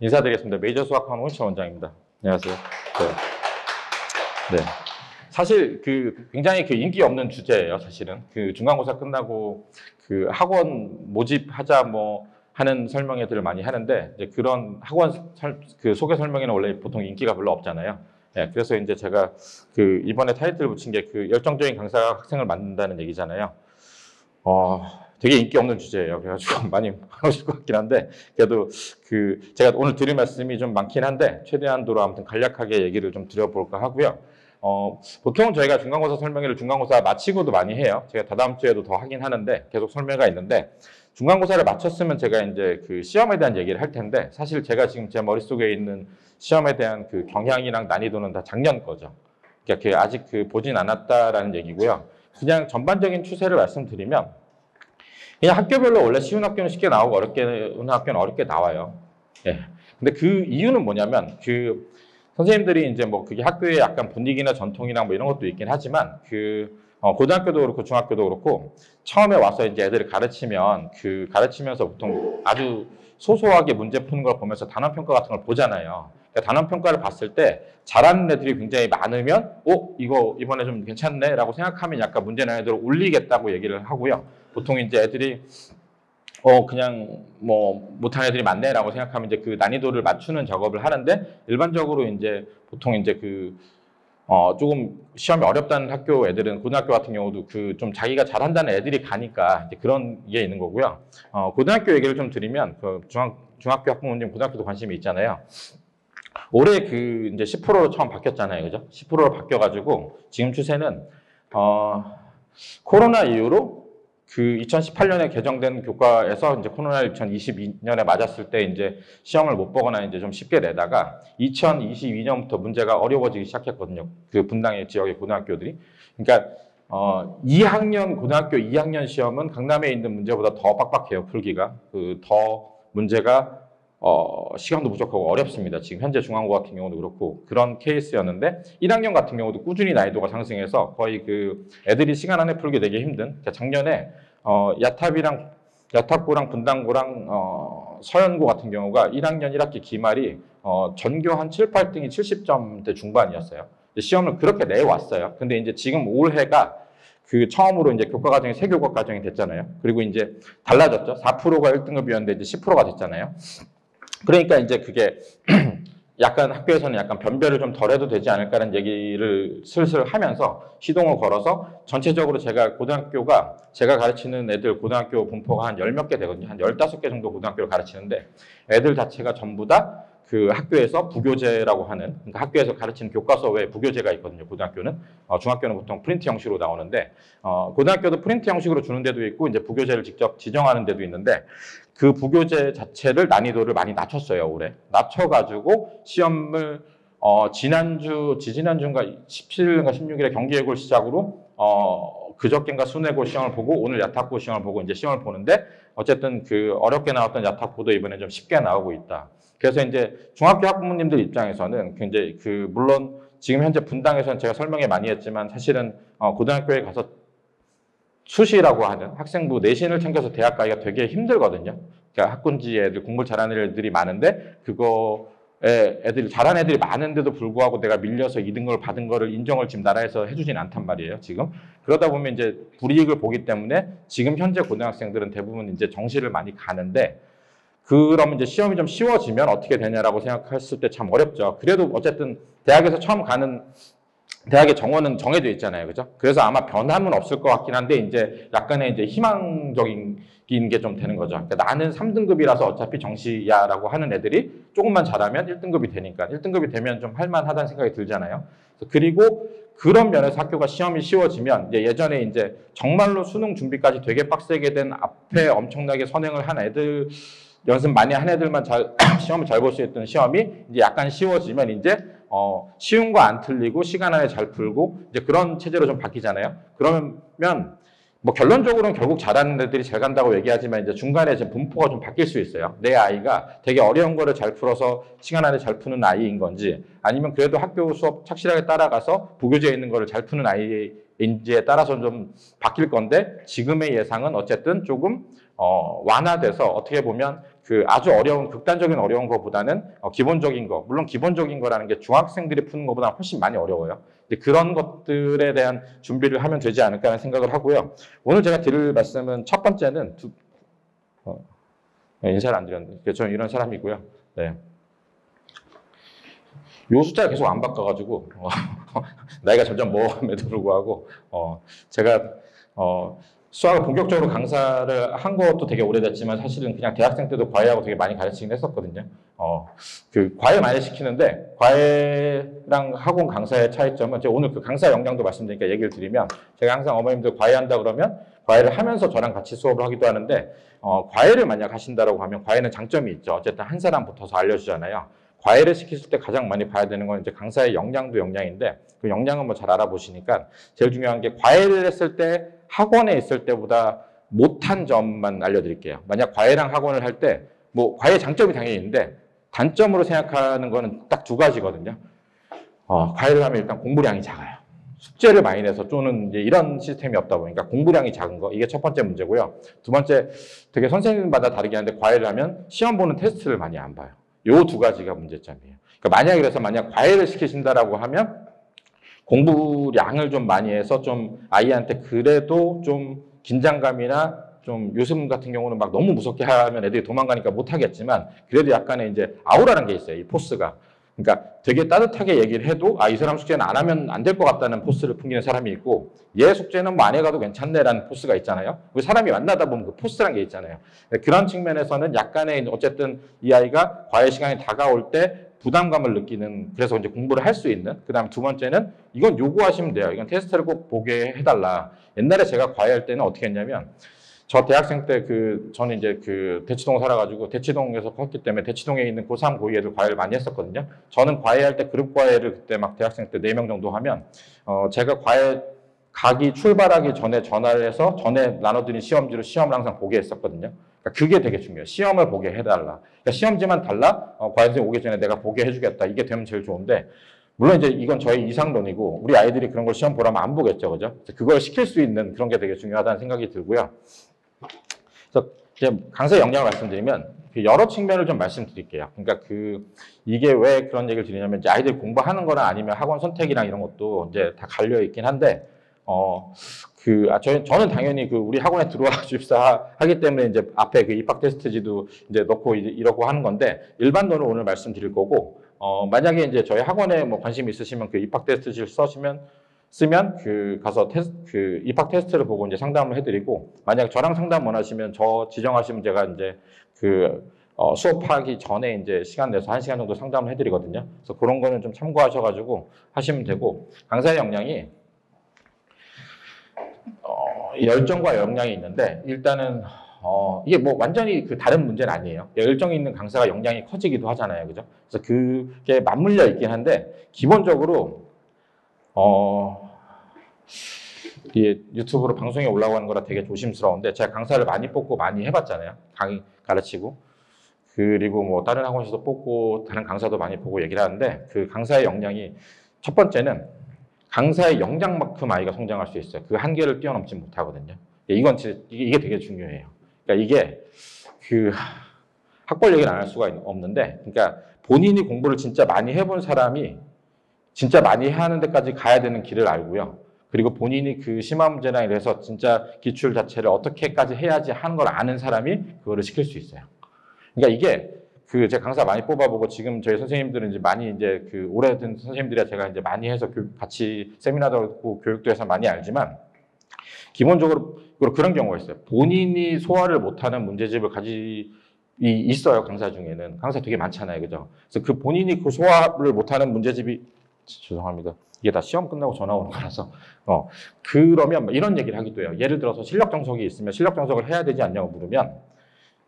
인사드리겠습니다. 메이저 수학학원 홍희철 원장입니다. 안녕하세요. 네. 사실 굉장히 인기 없는 주제예요. 사실은 중간고사 끝나고 학원 모집하자 하는 설명회들을 많이 하는데 이제 그런 학원 소개 설명회는 원래 보통 인기가 별로 없잖아요. 네, 그래서 이제 제가 이번에 타이틀을 붙인 게 열정적인 강사가 학생을 만든다는 얘기잖아요. 되게 인기 없는 주제예요. 그래가지고 많이 하실 것 같긴 한데, 그래도 제가 오늘 드릴 말씀이 좀 많긴 한데, 최대한도로 아무튼 간략하게 얘기를 좀 드려볼까 하고요. 보통 저희가 중간고사 설명회를 중간고사 마치고도 많이 해요. 제가 다다음 주에도 더 하긴 하는데, 계속 설명회가 있는데, 중간고사를 마쳤으면 제가 이제 시험에 대한 얘기를 할 텐데, 사실 제가 지금 제 머릿속에 있는 시험에 대한 경향이랑 난이도는 다 작년 거죠. 그러니까 아직 보진 않았다라는 얘기고요. 그냥 전반적인 추세를 말씀드리면, 그냥 학교별로 원래 쉬운 학교는 쉽게 나오고 어렵게 학교는 어렵게 나와요. 예. 근데 이유는 뭐냐면 선생님들이 이제 그게 학교의 약간 분위기나 전통이나 이런 것도 있긴 하지만 고등학교도 그렇고 중학교도 그렇고 처음에 와서 이제 애들을 가르치면 가르치면서 보통 아주 소소하게 문제 푸는 걸 보면서 단원 평가 같은 걸 보잖아요. 그러니까 단원 평가를 봤을 때 잘하는 애들이 굉장히 많으면 이거 이번에 좀 괜찮네 라고 생각하면 약간 문제 난이도를 올리겠다고 얘기를 하고요. 보통 이제 애들이 그냥 못하는 애들이 많네 라고 생각하면 이제 난이도를 맞추는 작업을 하는데, 일반적으로 이제 보통 이제 조금 시험이 어렵다는 학교 애들은 고등학교 같은 경우도 좀 자기가 잘한다는 애들이 가니까 이제 그런 게 있는 거고요. 고등학교 얘기를 좀 드리면 중학교 학부모님 고등학교도 관심이 있잖아요. 올해 이제 10%로 처음 바뀌었잖아요. 그죠? 10%로 바뀌어가지고 지금 추세는 코로나 이후로 2018년에 개정된 교과에서 이제 코로나 2022년에 맞았을 때 이제 시험을 못 보거나 이제 좀 쉽게 내다가 2022년부터 문제가 어려워지기 시작했거든요. 분당의 지역의 고등학교들이. 그러니까 고등학교 2학년 시험은 강남에 있는 문제보다 더 빡빡해요. 풀기가. 더 문제가 시간도 부족하고 어렵습니다. 지금 현재 중앙고 같은 경우도 그렇고 그런 케이스였는데, 1학년 같은 경우도 꾸준히 난이도가 상승해서 거의 애들이 시간 안에 풀기 되게 힘든, 그러니까 작년에 야탑고랑 분당고랑 서연고 같은 경우가 1학년 1학기 기말이 전교 한 7, 8등이 70점대 중반이었어요. 시험을 그렇게 내왔어요. 근데 이제 지금 올해가 처음으로 이제 교과 과정이 새 교과 과정이 됐잖아요. 그리고 이제 달라졌죠. 4%가 1등급이었는데 이제 10%가 됐잖아요. 그러니까 이제 그게 약간 학교에서는 약간 변별을 좀 덜 해도 되지 않을까라는 얘기를 슬슬 하면서 시동을 걸어서 전체적으로 제가 가르치는 애들 고등학교 분포가 한 10몇 개 되거든요. 한 15개 정도 고등학교를 가르치는데 애들 자체가 전부 다 학교에서 부교재라고 하는, 그러니까 학교에서 가르치는 교과서 외에 부교재가 있거든요. 고등학교는. 중학교는 보통 프린트 형식으로 나오는데, 고등학교도 프린트 형식으로 주는 데도 있고 이제 부교재를 직접 지정하는 데도 있는데, 부교재 자체를 난이도를 많이 낮췄어요. 올해 낮춰가지고 시험을 지지난주인가 17일인가 16일에 경기예고를 시작으로 그저께인가 수뇌고 시험을 보고 오늘 야탁고 시험을 보고 이제 시험을 보는데, 어쨌든 어렵게 나왔던 야탁고도 이번에 좀 쉽게 나오고 있다. 그래서 이제 중학교 학부모님들 입장에서는 굉장히 물론 지금 현재 분당에서는 제가 설명회 많이 했지만 사실은 고등학교에 가서 수시라고 하는 학생부 내신을 챙겨서 대학 가기가 되게 힘들거든요. 그러니까 학군지 애들, 공부를 잘하는 애들이 많은데 잘하는 애들이 많은데도 불구하고 내가 밀려서 2등급을 받은 거를 인정을 지금 나라에서 해주진 않단 말이에요, 지금. 그러다 보면 이제 불이익을 보기 때문에 지금 현재 고등학생들은 대부분 이제 정시를 많이 가는데, 그러면 이제 시험이 좀 쉬워지면 어떻게 되냐라고 생각했을 때 참 어렵죠. 그래도 어쨌든 대학에서 처음 가는 대학의 정원은 정해져 있잖아요. 그죠? 그래서 아마 변함은 없을 것 같긴 한데, 이제 약간의 이제 희망적인 게 좀 되는 거죠. 그러니까 나는 3등급이라서 어차피 정시야라고 하는 애들이 조금만 잘하면 1등급이 되니까 1등급이 되면 좀 할만하다는 생각이 들잖아요. 그리고 그런 면에서 학교가 시험이 쉬워지면 예전에 이제 정말로 수능 준비까지 되게 빡세게 된 앞에 엄청나게 선행을 한 애들, 연습 많이 한 애들만 시험을 잘 볼 수 있던 시험이 이제 약간 쉬워지면 이제 쉬운 거 안 틀리고 시간 안에 잘 풀고 이제 그런 체제로 좀 바뀌잖아요. 그러면 결론적으로는 결국 잘하는 애들이 잘 간다고 얘기하지만 이제 중간에 이제 분포가 좀 바뀔 수 있어요. 내 아이가 되게 어려운 거를 잘 풀어서 시간 안에 잘 푸는 아이인 건지, 아니면 그래도 학교 수업 착실하게 따라가서 부교재에 있는 거를 잘 푸는 아이인지에 따라서 좀 바뀔 건데, 지금의 예상은 어쨌든 조금 완화돼서 어떻게 보면 그 아주 어려운 극단적인 어려운 것보다는 기본적인 거, 물론 기본적인 거라는 게 중학생들이 푸는 것보다 훨씬 많이 어려워요. 그런 것들에 대한 준비를 하면 되지 않을까 하는 생각을 하고요. 오늘 제가 드릴 말씀은 첫 번째는 인사를 안 드렸는데 저는 이런 사람이고요. 네. 요 숫자가 계속 안 바꿔가지고 나이가 점점 먹어감에도 불구하고 제가 수학을 본격적으로 강사를 한 것도 되게 오래됐지만 사실은 그냥 대학생 때도 과외하고 되게 많이 가르치긴 했었거든요. 그 과외 많이 시키는데 과외랑 학원 강사의 차이점은 제가 오늘 그 강사 역량도 말씀드리니까 얘기를 드리면 제가 항상 어머님들 과외한다 그러면 과외를 하면서 저랑 같이 수업을 하기도 하는데 과외를 만약 하신다라고 하면 과외는 장점이 있죠. 어쨌든 한 사람 붙어서 알려주잖아요. 과외를 시키실 때 가장 많이 봐야 되는 건 이제 강사의 역량도 역량인데 그 역량은 뭐 잘 알아보시니까 제일 중요한 게 과외를 했을 때 학원에 있을 때보다 못한 점만 알려드릴게요. 만약 과외랑 학원을 할 때 뭐 과외 장점이 당연히 있는데 단점으로 생각하는 거는 딱 두 가지거든요. 과외를 하면 일단 공부량이 작아요. 숙제를 많이 내서 쪼는 이제 이런 시스템이 없다 보니까 공부량이 작은 거 이게 첫 번째 문제고요. 두 번째 되게 선생님마다 다르긴 한데 과외를 하면 시험 보는 테스트를 많이 안 봐요. 요 두 가지가 문제점이에요. 그러니까 만약 과외를 시키신다라고 하면 공부량을 좀 많이 해서 좀 아이한테 그래도 좀 긴장감이나 좀 요즘 같은 경우는 막 너무 무섭게 하면 애들이 도망가니까 못 하겠지만 그래도 약간의 이제 아우라는 게 있어요. 이 포스가. 그러니까 되게 따뜻하게 얘기를 해도 이 사람 숙제는 안 하면 안 될 것 같다는 포스를 풍기는 사람이 있고 얘 숙제는 뭐 안 해가도 괜찮네라는 포스가 있잖아요. 사람이 만나다 보면 그 포스라는 게 있잖아요. 그런 측면에서는 약간의 어쨌든 이 아이가 과외 시간이 다가올 때 부담감을 느끼는 그래서 이제 공부를 할 수 있는 그다음 두 번째는 이건 요구하시면 돼요. 이건 테스트를 꼭 보게 해달라. 옛날에 제가 과외할 때는 어떻게 했냐면 저 대학생 때 저는 이제 대치동 살아가지고 대치동에서 컸기 때문에 대치동에 있는 고3, 고2 애들 과외를 많이 했었거든요. 저는 과외할 때 그룹 과외를 그때 막 대학생 때 4명 정도 하면, 제가 과외 출발하기 전에 전화를 해서 전에 나눠드린 시험지로 시험을 항상 보게 했었거든요. 그러니까 그게 되게 중요해요. 시험을 보게 해달라. 그러니까 시험지만 달라? 과외 선생님 오기 전에 내가 보게 해주겠다. 이게 되면 제일 좋은데, 물론 이제 이건 저희 이상론이고, 우리 아이들이 그런 걸 시험 보라면 안 보겠죠. 그죠? 그걸 시킬 수 있는 그런 게 되게 중요하다는 생각이 들고요. 그래서 이제 강사 역량을 말씀드리면 여러 측면을 좀 말씀드릴게요. 그러니까 이게 왜 그런 얘기를 드리냐면 이제 아이들 공부하는 거나 아니면 학원 선택이랑 이런 것도 이제 다 갈려 있긴 한데 저는 당연히 우리 학원에 들어와 입사하기 때문에 이제 앞에 입학 테스트지도 이제 넣고 이러고 하는 건데 일반론을 오늘 말씀드릴 거고 만약에 이제 저희 학원에 뭐 관심 있으시면 입학 테스트지를 쓰면 가서 입학 테스트를 보고 이제 상담을 해드리고 만약 저랑 상담 원하시면 저 지정하시면 제가 이제 수업하기 전에 이제 시간 내서 1시간 정도 상담을 해드리거든요. 그래서 그런 거는 좀 참고하셔가지고 하시면 되고 강사의 역량이 열정과 역량이 있는데 일단은 이게 뭐 완전히 다른 문제는 아니에요. 열정이 있는 강사가 역량이 커지기도 하잖아요, 그죠? 그래서 그게 맞물려 있긴 한데 기본적으로 이게 유튜브로 방송에 올라가는 거라 되게 조심스러운데 제가 강사를 많이 뽑고 많이 해봤잖아요. 강의 가르치고 그리고 뭐 다른 학원에서도 뽑고 다른 강사도 많이 보고 얘기를 하는데 강사의 역량이 첫 번째는 강사의 역량만큼 아이가 성장할 수 있어요. 그 한계를 뛰어넘지 못하거든요. 이게 되게 중요해요. 그러니까 이게 학벌 얘기를 안 할 수가 없는데 그러니까 본인이 공부를 진짜 많이 해본 사람이 진짜 많이 하는 데까지 가야 되는 길을 알고요. 그리고 본인이 심화 문제나 이래서 진짜 기출 자체를 어떻게까지 해야지 하는 걸 아는 사람이 그거를 시킬 수 있어요. 그러니까 이게 제가 강사 많이 뽑아보고 지금 저희 선생님들은 이제 많이 이제 오래된 선생님들이라 제가 이제 많이 해서 같이 세미나도 하고 교육도 해서 많이 알지만 기본적으로 그런 경우가 있어요. 본인이 소화를 못하는 문제집을 있어요. 강사 중에는. 강사 되게 많잖아요. 그죠? 그래서 본인이 소화를 못하는 문제집이 죄송합니다. 이게 다 시험 끝나고 전화 오는 거라서 그러면 이런 얘기를 하기도 해요. 예를 들어서 실력 정석이 있으면 실력 정석을 해야 되지 않냐고 물으면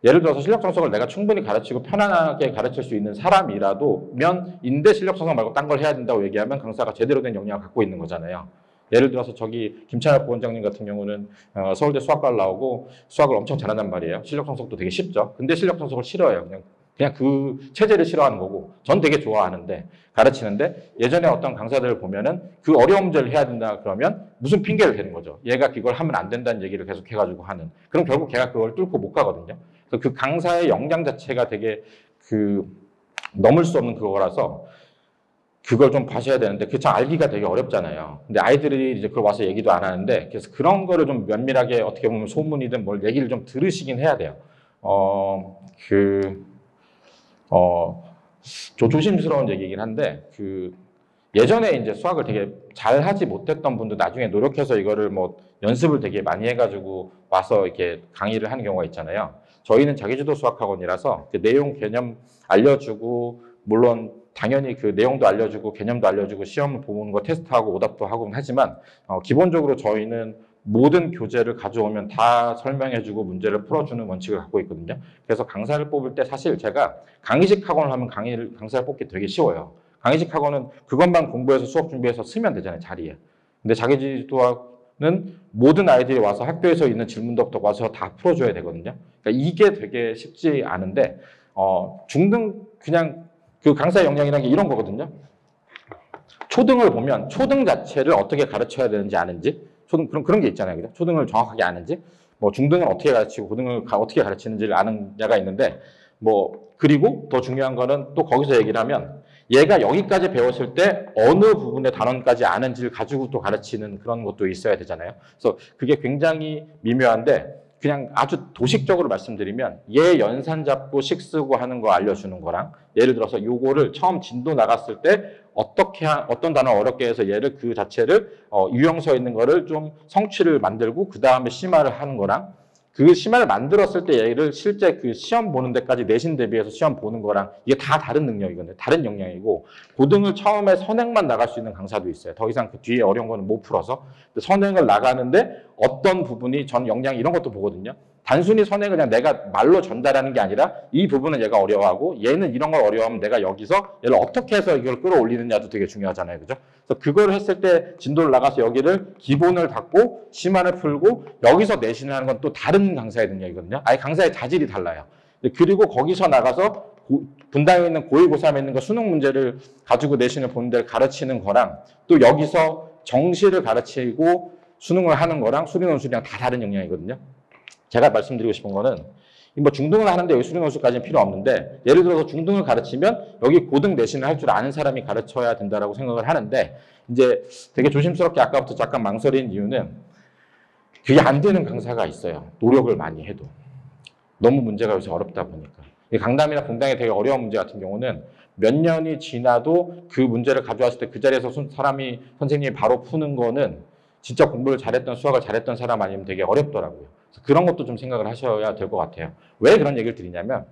예를 들어서 실력 정석을 내가 충분히 가르치고 편안하게 가르칠 수 있는 사람이라도면 인대 실력 정석 말고 딴 걸 해야 된다고 얘기하면 강사가 제대로 된 역량을 갖고 있는 거잖아요. 예를 들어서 김찬혁 부원장님 같은 경우는 서울대 수학과를 나오고 수학을 엄청 잘한단 말이에요. 실력 정석도 되게 쉽죠. 근데 실력 정석을 싫어해요. 그냥 그냥 그 체제를 싫어하는 거고, 전 되게 좋아하는데, 가르치는데, 예전에 어떤 강사들을 보면은 그 어려운 문제를 해야 된다 그러면 무슨 핑계를 대는 거죠. 얘가 그걸 하면 안 된다는 얘기를 계속 해가지고 하는. 그럼 결국 걔가 그걸 뚫고 못 가거든요. 그래서 그 강사의 역량 자체가 되게 넘을 수 없는 그거라서 그걸 좀 봐셔야 되는데, 그 참 알기가 되게 어렵잖아요. 근데 아이들이 이제 그걸 와서 얘기도 안 하는데, 그래서 그런 거를 좀 면밀하게 어떻게 보면 소문이든 뭘 얘기를 좀 들으시긴 해야 돼요. 조심스러운 얘기긴 한데, 예전에 이제 수학을 되게 잘 하지 못했던 분도 나중에 노력해서 이거를 뭐 연습을 되게 많이 해가지고 와서 이렇게 강의를 하는 경우가 있잖아요. 저희는 자기주도 수학학원이라서 그 내용 개념 알려주고, 물론 당연히 그 내용도 알려주고 개념도 알려주고 시험을 보는 거 테스트하고 오답도 하고 하지만 기본적으로 저희는 모든 교재를 가져오면 다 설명해주고 문제를 풀어주는 원칙을 갖고 있거든요. 그래서 강사를 뽑을 때 사실 제가 강의식 학원을 하면 강사를 뽑기 되게 쉬워요. 강의식 학원은 그것만 공부해서 수업 준비해서 쓰면 되잖아요, 자리에. 근데 자기주도학은 모든 아이들이 와서 학교에서 있는 질문부터 와서 다 풀어줘야 되거든요. 그러니까 이게 되게 쉽지 않은데 중등 그냥 그 강사의 역량이라는 게 이런 거거든요. 초등을 보면 초등 자체를 어떻게 가르쳐야 되는지 아는지, 그런 게 있잖아요. 그죠? 초등을 정확하게 아는지, 뭐 중등을 어떻게 가르치고 고등을 어떻게 가르치는지를 아는 애가 있는데, 그리고 더 중요한 거는 또 거기서 얘기를 하면 얘가 여기까지 배웠을 때 어느 부분의 단원까지 아는지를 가지고 또 가르치는 그런 것도 있어야 되잖아요. 그래서 그게 굉장히 미묘한데, 그냥 아주 도식적으로 말씀드리면 얘 연산 잡고 식 쓰고 하는 거 알려주는 거랑, 예를 들어서 요거를 처음 진도 나갔을 때 어떤 단어 어렵게 해서 얘를 그 자체를 유형서 있는 거를 좀 성취를 만들고 그 다음에 심화를 하는 거랑, 그 심화를 만들었을 때 얘를 실제 그 시험 보는 데까지 내신 대비해서 시험 보는 거랑 이게 다 다른 능력이거든요. 다른 역량이고, 고등을 처음에 선행만 나갈 수 있는 강사도 있어요. 더 이상 그 뒤에 어려운 거는 못 풀어서. 선행을 나가는데 어떤 부분이 전 역량 이런 것도 보거든요. 단순히 선행을 그냥 내가 말로 전달하는 게 아니라 이 부분은 얘가 어려워하고 얘는 이런 걸 어려워하면 내가 여기서 얘를 어떻게 해서 이걸 끌어올리느냐도 되게 중요하잖아요. 그죠? 그래서 그걸 했을 때 진도를 나가서 여기를 기본을 닫고 심화를 풀고 여기서 내신을 하는 건 또 다른 강사의 능력이거든요. 아예 강사의 자질이 달라요. 그리고 거기서 나가서 분당에 있는 고1, 고3에 있는 거 수능 문제를 가지고 내신을 보는 데를 가르치는 거랑, 또 여기서 정시를 가르치고 수능을 하는 거랑 수리논술이랑 다 다른 역량이거든요. 제가 말씀드리고 싶은 거는 뭐 중등을 하는데 여기 수리논술까지는 필요 없는데, 예를 들어서 중등을 가르치면 여기 고등 내신을 할 줄 아는 사람이 가르쳐야 된다라고 생각을 하는데, 이제 되게 조심스럽게 아까부터 잠깐 망설인 이유는 그게 안 되는 강사가 있어요. 노력을 많이 해도. 너무 문제가 요새 어렵다 보니까. 강남이나 분당에 되게 어려운 문제 같은 경우는 몇 년이 지나도 그 문제를 가져왔을 때 그 자리에서 선생님이 바로 푸는 거는 진짜 공부를 잘했던, 수학을 잘했던 사람 아니면 되게 어렵더라고요. 그런 것도 좀 생각을 하셔야 될 것 같아요. 왜 그런 얘기를 드리냐면,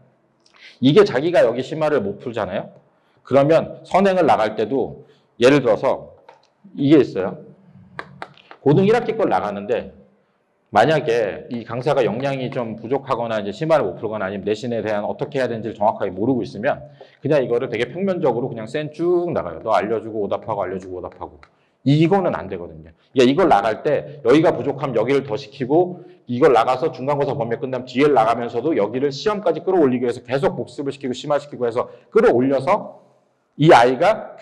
이게 자기가 여기 심화를 못 풀잖아요. 그러면 선행을 나갈 때도 예를 들어서 이게 있어요. 고등 1학기 걸 나가는데 만약에 이 강사가 역량이 좀 부족하거나 이제 심화를 못 풀거나 아니면 내신에 대한 어떻게 해야 되는지를 정확하게 모르고 있으면 그냥 이거를 되게 평면적으로 그냥 센 쭉 나가요. 너 알려주고 오답하고 알려주고 오답하고. 이거는 안 되거든요. 이걸 나갈 때 여기가 부족하면 여기를 더 시키고, 이걸 나가서 중간고사 범위 끝나면 뒤를 나가면서도 여기를 시험까지 끌어올리기 위해서 계속 복습을 시키고 심화시키고 해서 끌어올려서 이 아이가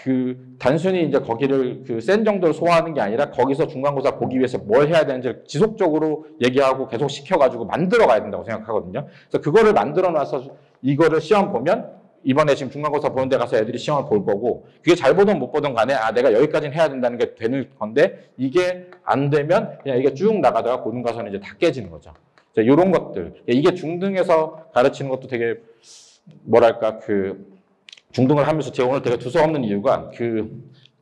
단순히 이제 거기를 센 정도를 소화하는 게 아니라 거기서 중간고사 보기 위해서 뭘 해야 되는지 지속적으로 얘기하고 계속 시켜가지고 만들어 가야 된다고 생각하거든요. 그래서 그거를 만들어 놔서 이거를 시험 보면 이번에 지금 중간고사 보는 데 가서 애들이 시험을 볼 거고, 그게 잘 보든 못 보든 간에 내가 여기까지는 해야 된다는 게 되는 건데, 이게 안 되면 그냥 이게 쭉 나가다가 고등 가서는 이제 다 깨지는 거죠. 이런 것들. 이게 중등에서 가르치는 것도 되게 뭐랄까 중등을 하면서 제가 오늘 되게 두서없는 이유가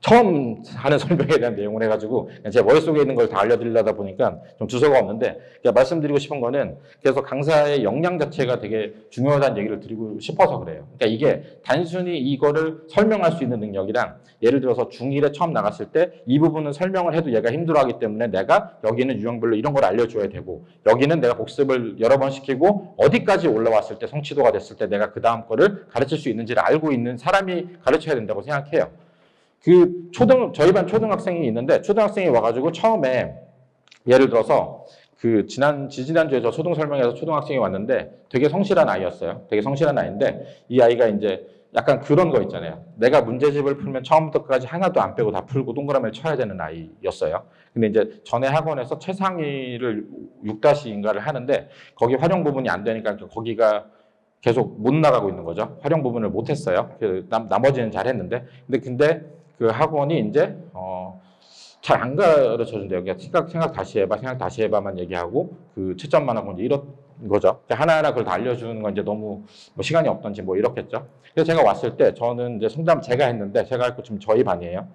처음 하는 설명에 대한 내용을 해가지고 제 머릿속에 있는 걸 다 알려드리려다 보니까 좀 두서가 없는데, 말씀드리고 싶은 거는 그래서 강사의 역량 자체가 되게 중요하다는 얘기를 드리고 싶어서 그래요. 그러니까 이게 단순히 이거를 설명할 수 있는 능력이랑, 예를 들어서 중1에 처음 나갔을 때 이 부분은 설명을 해도 얘가 힘들어하기 때문에 내가 여기는 유형별로 이런 걸 알려줘야 되고, 여기는 내가 복습을 여러 번 시키고 어디까지 올라왔을 때 성취도가 됐을 때 내가 그 다음 거를 가르칠 수 있는지를 알고 있는 사람이 가르쳐야 된다고 생각해요. 저희 반 초등학생이 있는데, 초등학생이 와가지고 처음에 예를 들어서 그 지지난주에 저 초등 설명회에서 초등학생이 왔는데 되게 성실한 아이였어요. 되게 성실한 아이인데 이 아이가 이제 약간 그런 거 있잖아요. 내가 문제집을 풀면 처음부터 끝까지 하나도 안 빼고 다 풀고 동그라미를 쳐야 되는 아이였어요. 근데 이제 전에 학원에서 최상위를 6-인가를 하는데 거기 활용 부분이 안 되니까 거기가 계속 못 나가고 있는 거죠. 활용 부분을 못 했어요. 나머지는 잘 했는데. 근데 그 학원이 이제, 잘 안 가르쳐 준대요. 그냥 생각 다시 해봐, 생각 다시 해봐만 얘기하고 그 채점만 하고 이제 이런 거죠. 하나하나 그걸 다 알려주는 건 이제 너무 뭐 시간이 없던지 뭐 이렇겠죠. 그래서 제가 왔을 때 저는 이제 상담 제가 했는데 제가 했고 지금 저희 반이에요.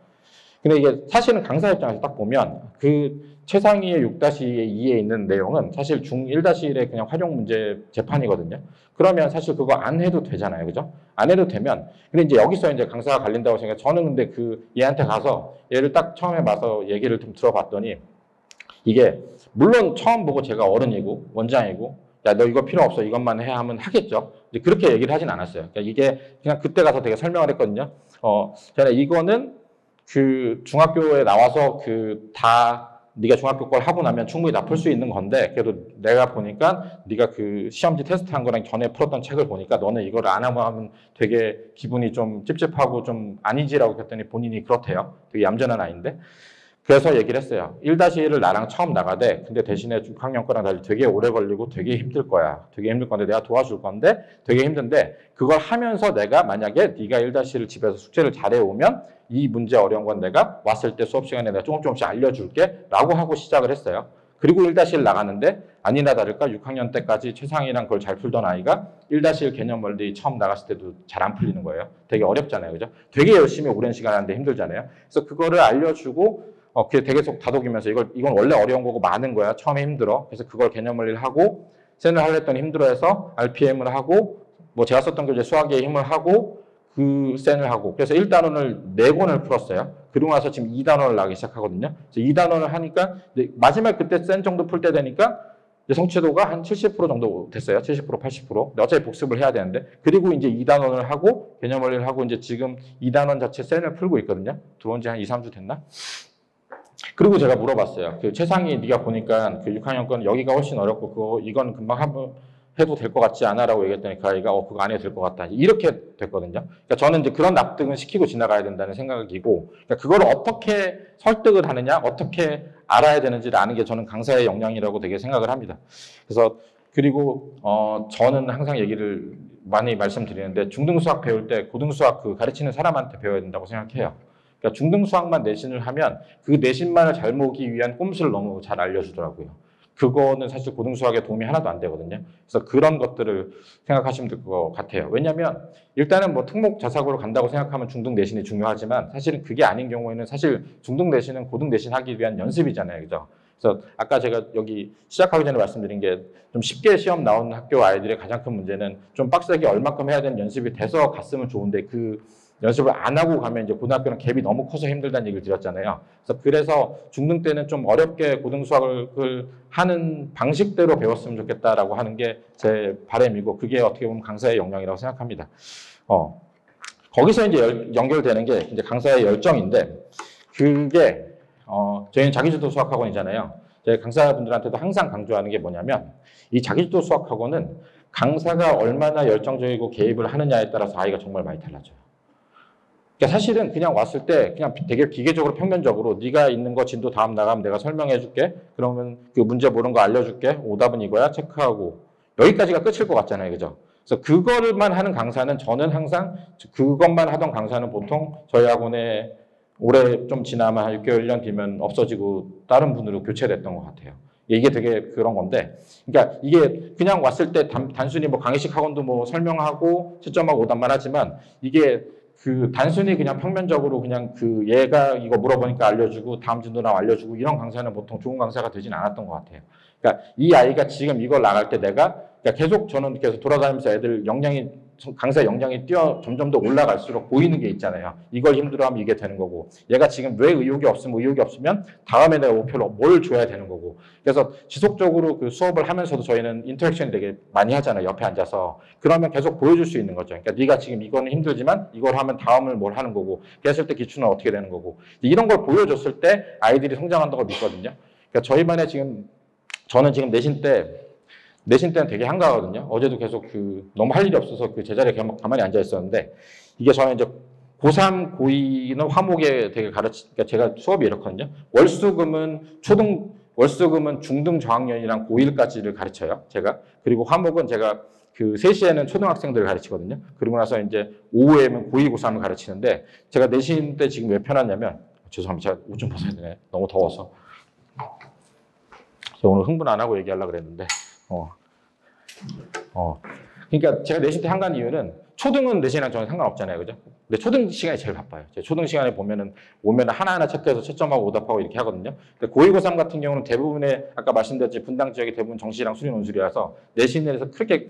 근데 이게 사실은 강사 입장에서 딱 보면 그 최상위의 6-2에 있는 내용은 사실 중1-1의 그냥 활용 문제 재판이거든요. 그러면 사실 그거 안 해도 되잖아요. 그죠? 안 해도 되면. 근데 이제 여기서 이제 강사가 갈린다고 생각해. 저는 근데 그 얘한테 가서 얘를 딱 처음에 봐서 얘기를 좀 들어봤더니 이게 물론 처음 보고 제가 어른이고 원장이고 야, 너 이거 필요 없어. 이것만 해 하면 하겠죠. 이제 그렇게 얘기를 하진 않았어요. 그러니까 이게 그냥 그때 가서 되게 설명을 했거든요. 제가 이거는 그 중학교에 나와서 네가 중학교 걸 하고 나면 충분히 다 풀 수 있는 건데 그래도 내가 보니까 네가 그 시험지 테스트 한 거랑 전에 풀었던 책을 보니까 너는 이걸 안 하고 하면 되게 기분이 좀 찝찝하고 좀 아니지라고 했더니 본인이 그렇대요. 되게 얌전한 아이인데. 그래서 얘기를 했어요. 1-1을 나랑 처음 나가대. 근데 대신에 6학년 거랑 달리 되게 오래 걸리고 되게 힘들 거야. 되게 힘들 건데 내가 도와줄 건데 되게 힘든데 그걸 하면서 내가 만약에 네가 1-1을 집에서 숙제를 잘해오면 이 문제 어려운 건 내가 왔을 때 수업 시간에 내가 조금씩 알려줄게 라고 하고 시작을 했어요. 그리고 1-1 나가는데 아니나 다를까 6학년 때까지 최상위랑 그걸 잘 풀던 아이가 1-1 개념 원리 처음 나갔을 때도 잘 안 풀리는 거예요. 되게 어렵잖아요. 그죠? 되게 열심히 오랜 시간 하는데 힘들잖아요. 그래서 그거를 알려주고 그게 되게 속 다독이면서 이건 원래 어려운 거고 많은 거야. 처음에 힘들어. 그래서 그걸 개념 원리를 하고 센을 하려더니 힘들어해서 RPM을 하고 뭐 제가 썼던 게 이제 수학의 힘을 하고 그 센을 하고 그래서 1단원을 4권을 풀었어요. 그러고 나서 지금 2단원을 나가기 시작하거든요. 그래서 2단원을 하니까 마지막 그때 센 정도 풀 때 되니까 이제 성취도가 한 70% 정도 됐어요. 70%, 80%. 근데 어차피 복습을 해야 되는데 그리고 이제 2단원을 하고 개념 원리를 하고 이제 지금 2단원 자체 센을 풀고 있거든요. 들어온 지 한 2, 3주 됐나? 그리고 제가 물어봤어요. 그 최상위 네가 보니까 그 6학년 건 여기가 훨씬 어렵고 이건 금방 한번 해도 될 것 같지 않아? 라고 얘기했더니 그 아이가 그거 안 해도 될 것 같다. 이렇게 됐거든요. 그러니까 저는 이제 그런 납득은 시키고 지나가야 된다는 생각이고 그러니까 그걸 어떻게 설득을 하느냐 어떻게 알아야 되는지를 아는 게 저는 강사의 역량이라고 되게 생각을 합니다. 그래서 그리고 저는 항상 얘기를 많이 말씀드리는데 중등수학 배울 때 고등수학 그 가르치는 사람한테 배워야 된다고 생각해요. 그러니까 중등수학만 내신을 하면 그 내신만을 잘 모으기 위한 꼼수를 너무 잘 알려주더라고요. 그거는 사실 고등수학에 도움이 하나도 안 되거든요. 그래서 그런 것들을 생각하시면 될 것 같아요. 왜냐하면 일단은 뭐 특목 자사고로 간다고 생각하면 중등 내신이 중요하지만 사실은 그게 아닌 경우에는 사실 중등 내신은 고등 내신 하기 위한 연습이잖아요. 그죠? 그래서 아까 제가 여기 시작하기 전에 말씀드린 게 좀 쉽게 시험 나오는 학교 아이들의 가장 큰 문제는 좀 빡세게 얼마큼 해야 되는 연습이 돼서 갔으면 좋은데 그 연습을 안 하고 가면 이제 고등학교는 갭이 너무 커서 힘들다는 얘기를 드렸잖아요. 그래서 중등 때는 좀 어렵게 고등수학을 하는 방식대로 배웠으면 좋겠다라고 하는 게 제 바람이고 그게 어떻게 보면 강사의 역량이라고 생각합니다. 거기서 이제 연결되는 게 이제 강사의 열정인데 그게 저희는 자기주도 수학학원이잖아요. 저희 강사분들한테도 항상 강조하는 게 뭐냐면 이 자기주도 수학학원은 강사가 얼마나 열정적이고 개입을 하느냐에 따라서 아이가 정말 많이 달라져요. 그러니까 사실은 그냥 왔을 때 그냥 되게 기계적으로 평면적으로 네가 있는 거 진도 다음 나가면 내가 설명해 줄게. 그러면 그 문제 모르는 거 알려줄게. 오답은 이거야. 체크하고. 여기까지가 끝일 것 같잖아요. 그죠? 그래서 그거를만 하는 강사는 저는 항상 그것만 하던 강사는 보통 저희 학원에 올해 좀 지나면 한 6개월, 1년 뒤면 없어지고 다른 분으로 교체됐던 것 같아요. 이게 되게 그런 건데, 그러니까 이게 그냥 왔을 때 단순히 뭐 강의식 학원도 뭐 설명하고 채점하고 오답만 하지만 이게 그 단순히 그냥 평면적으로 그냥 그 얘가 이거 물어보니까 알려주고 다음 진도랑 알려주고 이런 강사는 보통 좋은 강사가 되진 않았던 것 같아요. 그러니까 이 아이가 지금 이걸 나갈 때 내가 그러니까 계속 저는 계속 돌아다니면서 애들 강사 역량이 점점 더 올라갈수록 보이는 게 있잖아요. 이걸 힘들어하면 이게 되는 거고 얘가 지금 왜 의욕이 없으면 다음에 내가 목표로 뭘 줘야 되는 거고 그래서 지속적으로 그 수업을 하면서도 저희는 인터랙션이 되게 많이 하잖아요. 옆에 앉아서 그러면 계속 보여줄 수 있는 거죠. 그러니까 네가 지금 이거는 힘들지만 이걸 하면 다음을 뭘 하는 거고 그랬을 때 기출은 어떻게 되는 거고 이런 걸 보여줬을 때 아이들이 성장한다고 믿거든요. 그러니까 저희 반에 지금 저는 지금 내신 때는 되게 한가하거든요. 어제도 계속 너무 할 일이 없어서 그 제자리에 가만히 앉아 있었는데, 이게 저는 이제 고3, 고2는 화목에 되게 그러니까 제가 수업이 이렇거든요. 월수금은 중등 저학년이랑 고1까지를 가르쳐요. 제가. 그리고 화목은 제가 3시에는 초등학생들을 가르치거든요. 그리고 나서 이제 오후에는 고2, 고3을 가르치는데, 제가 내신 때 지금 왜 편하냐면, 죄송합니다. 제가 옷 좀 벗어야 되네. 너무 더워서. 오늘 흥분 안 하고 얘기하려고 그랬는데, 그러니까 제가 내신 때 한가한 이유는 초등은 내신이랑 저는 상관없잖아요. 그죠? 근데 초등 시간이 제일 바빠요. 초등 시간에 오면 하나하나 체크해서 채점하고 오답하고 이렇게 하거든요. 고2, 고3 같은 경우는 대부분의, 아까 말씀드렸지, 분당 지역이 대부분 정시랑 수리 논술이라서 내신에서 그렇게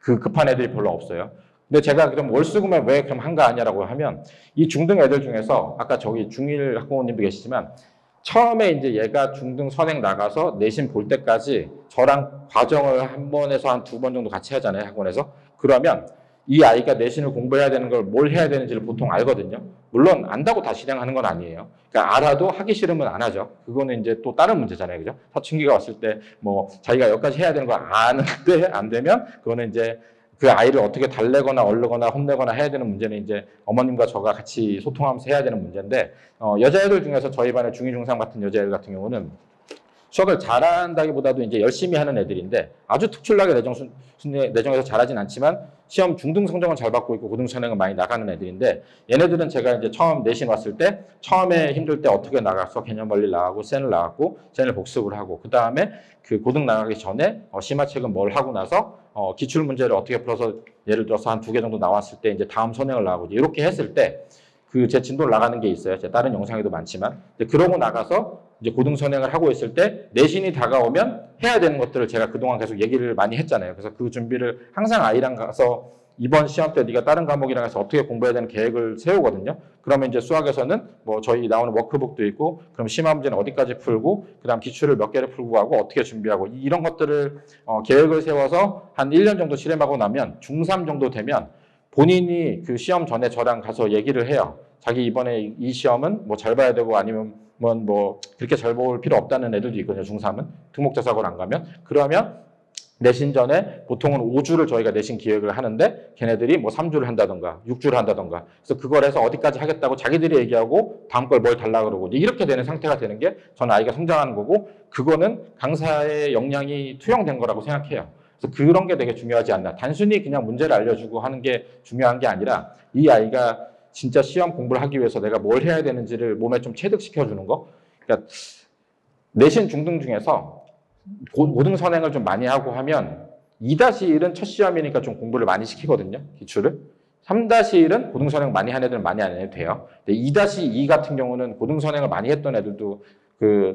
급한 애들이 별로 없어요. 근데 제가 그럼 월수금에 왜 그럼 한가하냐라고 하면, 이 중등 애들 중에서 아까 저기 중1 학부모님도 계시지만, 처음에 이제 얘가 중등 선행 나가서 내신 볼 때까지 저랑 과정을 한 번에서 한 2번 정도 같이 하잖아요, 학원에서. 그러면 이 아이가 내신을 공부해야 되는 걸 뭘 해야 되는지를 보통 알거든요. 물론 안다고 다 실행하는 건 아니에요. 그러니까 알아도 하기 싫으면 안 하죠. 그거는 이제 또 다른 문제잖아요, 그죠? 사춘기가 왔을 때 뭐 자기가 여기까지 해야 되는 거 아는데 안 되면 그거는 이제 그 아이를 어떻게 달래거나 얼르거나 혼내거나 해야 되는 문제는 이제 어머님과 저가 같이 소통하면서 해야 되는 문제인데, 여자애들 중에서 저희 반에 중2, 중3 같은 여자애들 같은 경우는 수학을 잘한다기보다도 이제 열심히 하는 애들인데, 아주 특출나게 내정에서 잘하진 않지만 시험 중등 성적은 잘 받고 있고 고등 선행은 많이 나가는 애들인데, 얘네들은 제가 이제 처음 내신 왔을 때 처음에 힘들 때 어떻게 나가서 개념 원리 나가고 센을 나갔고 센을 복습을 하고, 그 다음에 그 고등 나가기 전에 심화책은 뭘 하고 나서 기출 문제를 어떻게 풀어서 예를 들어서 한 2개 정도 나왔을 때 이제 다음 선행을 나가고 이렇게 했을 때 제 진도를 나가는 게 있어요. 제 다른 영상에도 많지만. 그러고 나가서 이제 고등 선행을 하고 있을 때 내신이 다가오면 해야 되는 것들을 제가 그동안 계속 얘기를 많이 했잖아요. 그래서 그 준비를 항상 아이랑 가서 이번 시험 때 네가 다른 과목이랑 해서 어떻게 공부해야 되는 계획을 세우거든요. 그러면 이제 수학에서는 뭐 저희 나오는 워크북도 있고, 그럼 심화 문제는 어디까지 풀고, 그 다음 기출을 몇 개를 풀고 하고 어떻게 준비하고, 이런 것들을 계획을 세워서 한 1년 정도 실행하고 나면 중3 정도 되면 본인이 그 시험 전에 저랑 가서 얘기를 해요. 자기 이번에 이 시험은 뭐 잘 봐야 되고 아니면 뭐 그렇게 잘 볼 필요 없다는 애들도 있거든요. 중3은 특목자사고를 안 가면. 그러면 내신 전에 보통은 5주를 저희가 내신 기획을 하는데, 걔네들이 뭐 3주를 한다던가 6주를 한다던가, 그래서 그걸 해서 어디까지 하겠다고 자기들이 얘기하고 다음 걸 뭘 달라 그러고 이렇게 되는 상태가 되는 게 저는 아이가 성장하는 거고, 그거는 강사의 역량이 투영된 거라고 생각해요. 그래서 그런 게 되게 중요하지 않나. 단순히 그냥 문제를 알려주고 하는 게 중요한 게 아니라, 이 아이가 진짜 시험 공부를 하기 위해서 내가 뭘 해야 되는지를 몸에 좀 체득시켜주는 거. 그러니까 내신 중등 중에서 고등 선행을 좀 많이 하고 하면 2-1은 첫 시험이니까 좀 공부를 많이 시키거든요, 기출을. 3-1은 고등 선행 많이 한 애들은 많이 안 해도 돼요. 근데 2-2 같은 경우는 고등 선행을 많이 했던 애들도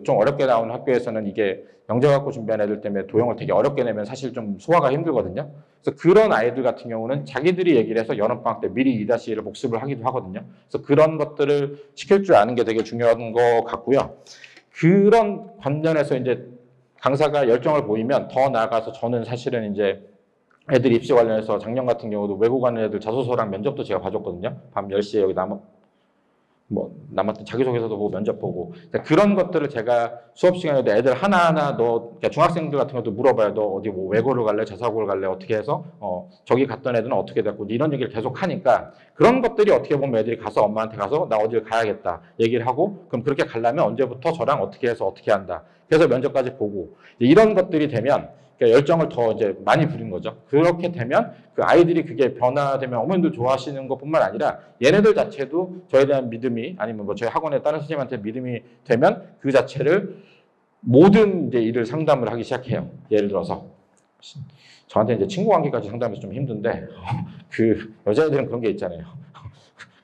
좀 어렵게 나오는 학교에서는 이게 영재 갖고 준비한 애들 때문에 도형을 되게 어렵게 내면 사실 좀 소화가 힘들거든요. 그래서 그런 아이들 같은 경우는 자기들이 얘기를 해서 여름방학 때 미리 2-1을 복습을 하기도 하거든요. 그래서 그런 것들을 시킬 줄 아는 게 되게 중요한 것 같고요. 그런 관련해서 이제 강사가 열정을 보이면 더 나아가서, 저는 사실은 이제 애들 입시 관련해서 작년 같은 경우도 외국 가는 애들 자소서랑 면접도 제가 봐줬거든요. 밤 10시에 여기 남았던 자기소개서도 보고 면접 보고, 그런 것들을 제가 수업 시간에도 애들 하나하나 그러니까 중학생들 같은 것도 물어봐요. 너 어디 뭐 외고를 갈래? 자사고를 갈래? 어떻게 해서 저기 갔던 애들은 어떻게 됐고, 이런 얘기를 계속 하니까 그런 것들이 어떻게 보면 애들이 가서 엄마한테 가서 나 어디를 가야겠다 얘기를 하고, 그럼 그렇게 가려면 언제부터 저랑 어떻게 해서 어떻게 한다. 그래서 면접까지 보고, 이런 것들이 되면 그러니까 열정을 더 이제 많이 부린 거죠. 그렇게 되면 그 아이들이 그게 변화되면 어머님도 좋아하시는 것뿐만 아니라 얘네들 자체도 저에 대한 믿음이, 아니면 뭐 저희 학원에 다른 선생님한테 믿음이 되면 그 자체를 모든 이제 일을 상담을 하기 시작해요. 예를 들어서 저한테 이제 친구 관계까지 상담해서 좀 힘든데, 그 여자애들은 그런 게 있잖아요.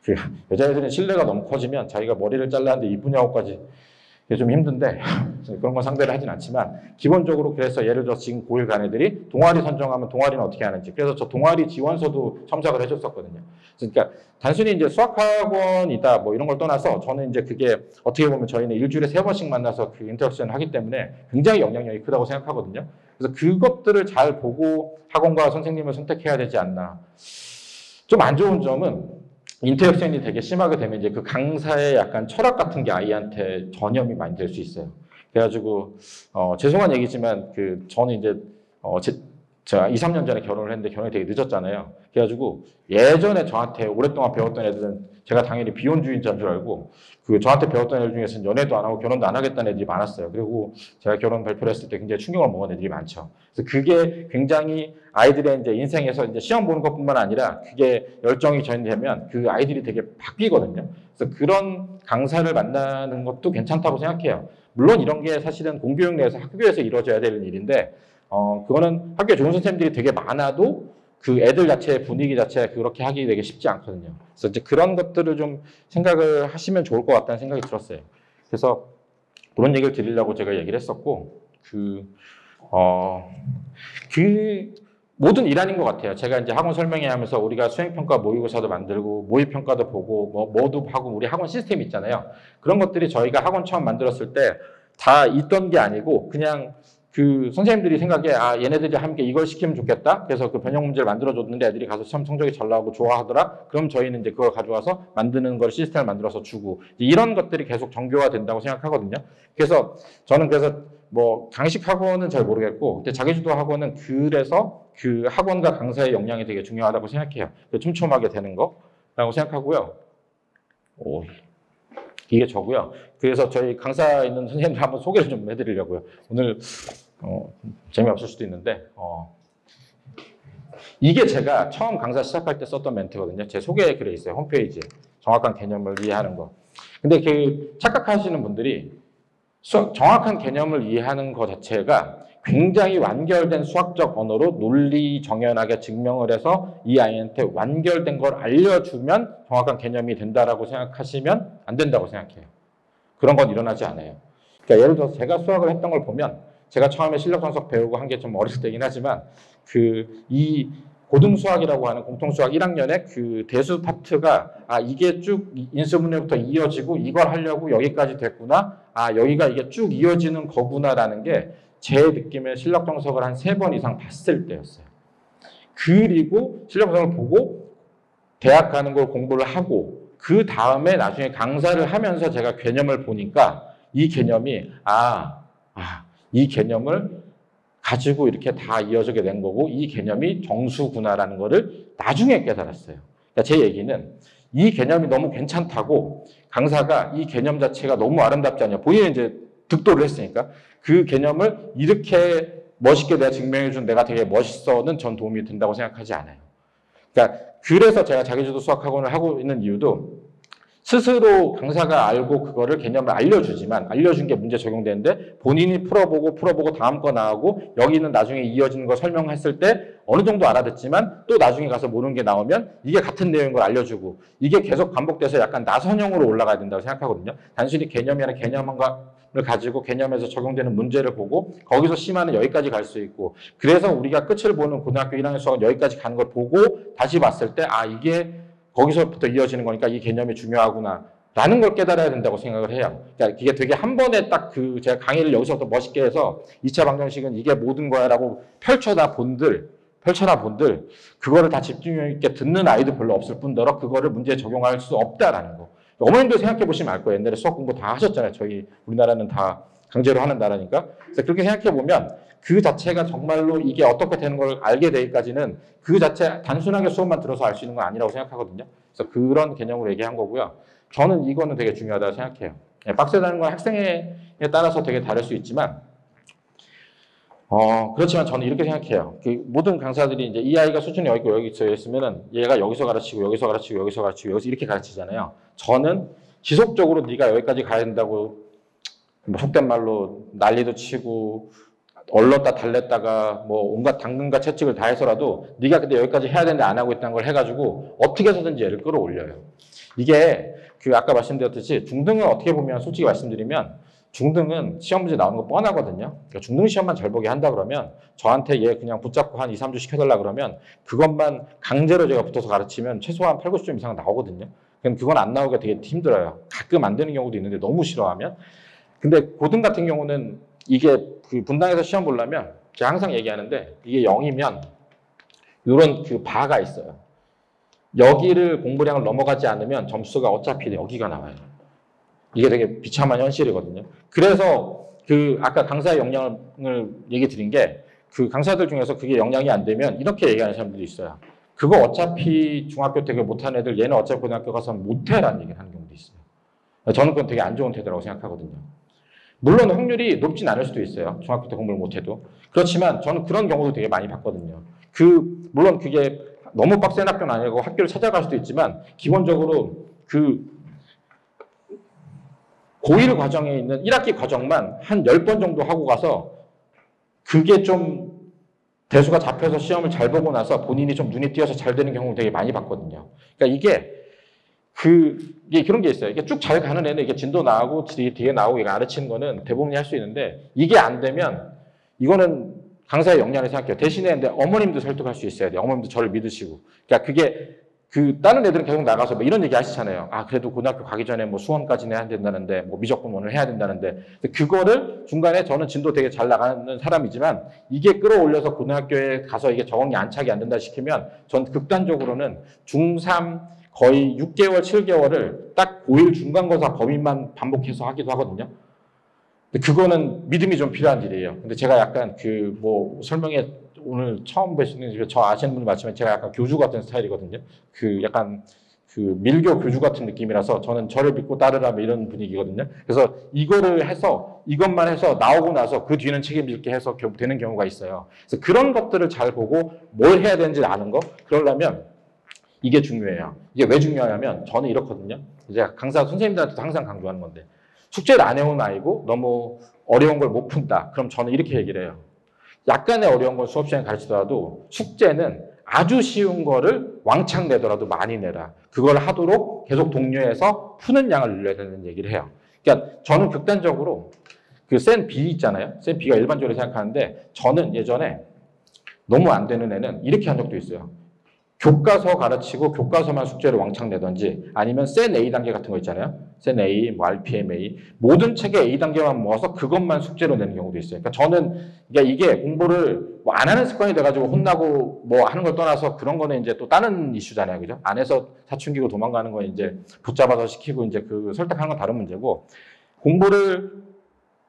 그 여자애들은 신뢰가 너무 커지면 자기가 머리를 잘랐는데 이쁘냐고까지, 그게 좀 힘든데 그런 건 상대를 하진 않지만, 기본적으로 그래서 예를 들어서 지금 고1 간 애들이 동아리 선정하면 동아리는 어떻게 하는지, 그래서 저 동아리 지원서도 첨삭을 해줬었거든요. 그러니까 단순히 이제 수학학원이다 뭐 이런 걸 떠나서, 저는 이제 그게 어떻게 보면 저희는 일주일에 3번씩 만나서 그 인터랙션을 하기 때문에 굉장히 영향력이 크다고 생각하거든요. 그래서 그것들을 잘 보고 학원과 선생님을 선택해야 되지 않나. 좀 안 좋은 점은 인터랙션이 되게 심하게 되면 이제 그 강사의 약간 철학 같은 게 아이한테 전염이 많이 될 수 있어요. 그래가지고 죄송한 얘기지만 저는 이제 제가 2, 3년 전에 결혼을 했는데 결혼이 되게 늦었잖아요. 그래가지고 예전에 저한테 오랫동안 배웠던 애들은 제가 당연히 비혼주의자인 줄 알고 저한테 배웠던 애들 중에서는 연애도 안 하고 결혼도 안 하겠다는 애들이 많았어요. 그리고 제가 결혼 발표를 했을 때 굉장히 충격을 먹은 애들이 많죠. 그래서 그게 굉장히 아이들의 이제 인생에서 이제 시험 보는 것뿐만 아니라 그게 열정이 전되면 그 아이들이 되게 바뀌거든요. 그래서 그런 강사를 만나는 것도 괜찮다고 생각해요. 물론 이런 게 사실은 공교육 내에서 학교에서 이루어져야 되는 일인데 그거는 학교에 좋은 선생님들이 되게 많아도 그 애들 자체의 분위기 자체가 그렇게 하기 되게 쉽지 않거든요. 그래서 이제 그런 것들을 좀 생각을 하시면 좋을 것 같다는 생각이 들었어요. 그래서 그런 얘기를 드리려고 제가 얘기를 했었고, 모든 일환인 것 같아요. 제가 이제 학원 설명회 하면서 우리가 수행평가 모의고사도 만들고, 모의평가도 보고, 뭐도 하고, 우리 학원 시스템 있잖아요. 그런 것들이 저희가 학원 처음 만들었을 때 다 있던 게 아니고, 그냥 선생님들이 생각에, 얘네들이 함께 이걸 시키면 좋겠다. 그래서 그 변형 문제를 만들어줬는데 애들이 가서 시험 성적이 잘 나오고 좋아하더라. 그럼 저희는 이제 그걸 가져와서 만드는 걸 시스템을 만들어서 주고, 이런 것들이 계속 정교화 된다고 생각하거든요. 그래서 저는 뭐 강의식 학원은 잘 모르겠고, 근데 자기주도 학원은 그래서 그 학원과 강사의 역량이 되게 중요하다고 생각해요. 촘촘하게 되는 거라고 생각하고요. 이게 저고요. 그래서 저희 강사 있는 선생님들 한번 소개를 좀 해드리려고요. 오늘 재미없을 수도 있는데 이게 제가 처음 강사 시작할 때 썼던 멘트거든요. 제 소개 글에 있어요. 홈페이지에. 정확한 개념을 이해하는 거. 근데 착각하시는 분들이 정확한 개념을 이해하는 것 자체가 굉장히 완결된 수학적 언어로 논리 정연하게 증명을 해서 이 아이한테 완결된 걸 알려주면 정확한 개념이 된다라고 생각하시면 안 된다고 생각해요. 그런 건 일어나지 않아요. 그러니까 예를 들어서 제가 수학을 했던 걸 보면 제가 처음에 실력분석 배우고 한 게 좀 어렸을 때긴 하지만 이 고등수학이라고 하는 공통수학 1학년의 대수 파트가 이게 쭉 인수분해부터 이어지고 이걸 하려고 여기까지 됐구나. 여기가 이게 쭉 이어지는 거구나라는 게 제 느낌에 실력분석을 한 3번 이상 봤을 때였어요. 그리고 실력분석을 보고 대학 가는 걸 공부를 하고 그 다음에 나중에 강사를 하면서 제가 개념을 보니까 이 개념이 이 개념을 가지고 이렇게 다 이어지게 된 거고 이 개념이 정수구나라는 거를 나중에 깨달았어요. 그러니까 제 얘기는 이 개념이 너무 괜찮다고 강사가 이 개념 자체가 너무 아름답지 않냐. 본인은 이제 득도를 했으니까 그 개념을 이렇게 멋있게 내가 증명해 준 내가 되게 멋있어는 전 도움이 된다고 생각하지 않아요. 그러니까 그래서 제가 자기주도 수학학원을 하고 있는 이유도 스스로 강사가 알고 그거를 개념을 알려주지만 알려준 게 문제 적용되는데 본인이 풀어보고 다음 거 나오고 여기는 나중에 이어지는 거 설명했을 때 어느 정도 알아듣지만 또 나중에 가서 모르는 게 나오면 이게 같은 내용인 걸 알려주고 이게 계속 반복돼서 약간 나선형으로 올라가야 된다고 생각하거든요. 단순히 개념이 아니라 개념을 가지고 개념에서 적용되는 문제를 보고 거기서 심화는 여기까지 갈 수 있고 그래서 우리가 끝을 보는 고등학교 1학년 수학은 여기까지 가는 걸 보고 다시 봤을 때 이게 거기서부터 이어지는 거니까 이 개념이 중요하구나 라는 걸 깨달아야 된다고 생각을 해요. 그러니까 이게 되게 한 번에 딱 제가 강의를 여기서부터 멋있게 해서 2차 방정식은 이게 모든 거야 라고 펼쳐다 본들 그거를 다 집중력 있게 듣는 아이도 별로 없을 뿐더러 그거를 문제에 적용할 수 없다라는 거. 어머님도 생각해 보시면 알 거예요. 옛날에 수학 공부 다 하셨잖아요. 우리나라는 다 강제로 하는 나라니까. 그래서 그렇게 생각해 보면 그 자체가 정말로 이게 어떻게 되는 걸 알게 되기까지는 그 자체 단순하게 수업만 들어서 알 수 있는 건 아니라고 생각하거든요. 그래서 그런 개념으로 얘기한 거고요. 저는 이거는 되게 중요하다고 생각해요. 빡세다는 건 학생에 따라서 되게 다를 수 있지만 그렇지만 저는 이렇게 생각해요. 모든 강사들이 이제 이 아이가 수준이 여기 있고 여기 있으면은 얘가 여기서 가르치고 여기서 가르치고 여기서 가르치고 여기서 이렇게 가르치잖아요. 저는 지속적으로 네가 여기까지 가야 된다고 속된 말로 난리도 치고 얼렀다 달랬다가 온갖 당근과 채찍을 다 해서라도 네가 근데 여기까지 해야 되는데 안 하고 있다는 걸 해가지고 어떻게 해서든지 얘를 끌어올려요. 이게 아까 말씀드렸듯이 중등은 어떻게 보면 솔직히 말씀드리면 중등은 시험 문제 나오는 거 뻔하거든요. 그러니까 중등 시험만 잘 보게 한다 그러면 저한테 얘 그냥 붙잡고 한 2, 3주 시켜달라 그러면 그것만 강제로 제가 붙어서 가르치면 최소한 8, 90점 이상 나오거든요. 그건 안 나오기가 되게 힘들어요. 가끔 안 되는 경우도 있는데 너무 싫어하면. 근데 고등 같은 경우는 이게 분당에서 시험 보려면 제가 항상 얘기하는데 이게 0이면 이런 바가 있어요. 여기를 공부량을 넘어가지 않으면 점수가 어차피 여기가 나와요. 이게 되게 비참한 현실이거든요. 그래서 그 아까 강사의 역량을 얘기 드린 게 그 강사들 중에서 그게 역량이 안 되면 이렇게 얘기하는 사람들이 있어요. 그거 어차피 중학교 때 못하는 애들 얘는 어차피 고등학교 가서 못해라는 얘기를 하는 경우도 있어요. 저는 그건 되게 안 좋은 태도라고 생각하거든요. 물론 확률이 높진 않을 수도 있어요. 중학교 때 공부를 못해도. 그렇지만 저는 그런 경우도 되게 많이 봤거든요. 물론 그게 너무 빡센 학교는 아니고 학교를 찾아갈 수도 있지만 기본적으로 그 고1 과정에 있는 1학기 과정만 한 10번 정도 하고 가서 그게 좀 대수가 잡혀서 시험을 잘 보고 나서 본인이 좀 눈이 띄어서 잘 되는 경우 되게 많이 봤거든요. 그러니까 이게 그런 게 있어요. 이게 쭉 잘 가는 애는 이게 진도 나오고 뒤에 나오고 이거 가르치는 거는 대부분이 할 수 있는데 이게 안 되면 이거는 강사의 역량을 생각해요. 대신에 근데 어머님도 설득할 수 있어야 돼요. 어머님도 저를 믿으시고. 그러니까 그게 다른 애들은 계속 나가서 뭐 이런 얘기 하시잖아요. 아, 그래도 고등학교 가기 전에 뭐 수험까지는 해야 된다는데, 뭐 미적분원을 해야 된다는데, 그거를 중간에 저는 진도 되게 잘 나가는 사람이지만, 이게 끌어올려서 고등학교에 가서 이게 적응이 안착이 안 된다 시키면, 전 극단적으로는 중3 거의 6개월, 7개월을 딱 고1 중간고사 범위만 반복해서 하기도 하거든요. 근데 그거는 믿음이 좀 필요한 일이에요. 근데 제가 약간 설명에 오늘 처음 뵈시는 집에 저 아시는 분들 많지만 제가 약간 교주 같은 스타일이거든요. 약간 밀교 교주 같은 느낌이라서 저는 저를 믿고 따르라 이런 분위기거든요. 그래서 이것만 해서 나오고 나서 그 뒤는 책임질게 해서 되는 경우가 있어요. 그래서 그런 것들을 잘 보고 뭘 해야 되는지 아는 거, 그러려면 이게 중요해요. 이게 왜 중요하냐면 저는 이렇거든요. 이제 강사 선생님들한테도 항상 강조하는 건데 숙제를 안 해온 아이고 너무 어려운 걸 못 푼다. 그럼 저는 이렇게 얘기를 해요. 약간의 어려운 걸 수업 시간에 가르치더라도 숙제는 아주 쉬운 거를 왕창 내더라도 많이 내라. 그걸 하도록 계속 독려해서 푸는 양을 늘려야 되는 얘기를 해요. 그러니까 저는 극단적으로 센 B 있잖아요. 센 B가 일반적으로 생각하는데 저는 예전에 너무 안 되는 애는 이렇게 한 적도 있어요. 교과서 가르치고 교과서만 숙제를 왕창 내던지 아니면 센 A 단계 같은 거 있잖아요. 센 A, 뭐 RPMA 모든 책에 A 단계만 모아서 그것만 숙제로 내는 경우도 있어요. 그러니까 저는 이게 공부를 안 하는 습관이 돼가지고 혼나고 뭐 하는 걸 떠나서 그런 거는 이제 또 다른 이슈잖아요, 그죠? 안에서 사춘기고 도망가는 건 이제 붙잡아서 시키고 이제 설득하는 건 다른 문제고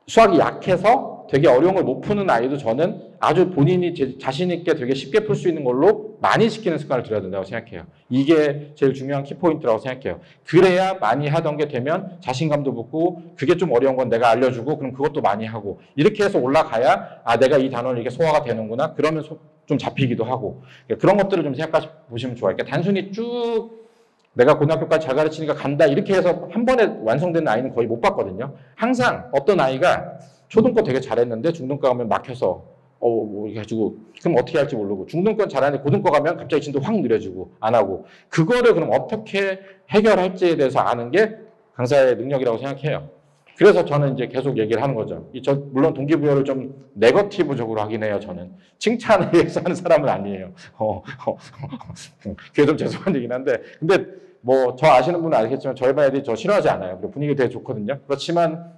수학이 약해서 되게 어려운 걸 못 푸는 아이도 저는 아주 본인이 자신 있게 되게 쉽게 풀 수 있는 걸로 많이 시키는 습관을 들여야 된다고 생각해요. 이게 제일 중요한 키포인트라고 생각해요. 그래야 많이 하던 게 되면 자신감도 붙고 그게 좀 어려운 건 내가 알려주고 그럼 그것도 많이 하고 이렇게 해서 올라가야 내가 이 단어를 이렇게 소화가 되는구나. 그러면 좀 잡히기도 하고 그런 것들을 좀 생각해 보시면 좋아요. 그러니까 단순히 쭉 내가 고등학교까지 잘 가르치니까 간다 이렇게 해서 한 번에 완성되는 아이는 거의 못 봤거든요. 항상 어떤 아이가 초등과 되게 잘했는데 중등과 가면 막혀서 이렇게 해가지고 그럼 어떻게 할지 모르고 중등과 잘하는데 고등과 가면 갑자기 진도 확 느려지고 안 하고 그거를 그럼 어떻게 해결할지에 대해서 아는 게 강사의 능력이라고 생각해요. 그래서 저는 이제 계속 얘기를 하는 거죠. 물론 동기부여를 좀 네거티브적으로 하긴 해요. 저는 칭찬을 위해서 하는 사람은 아니에요. 그게 좀 죄송한 얘기긴 한데 근데 저 아시는 분은 알겠지만 저희 반 애들이 저 싫어하지 않아요. 분위기 되게 좋거든요. 그렇지만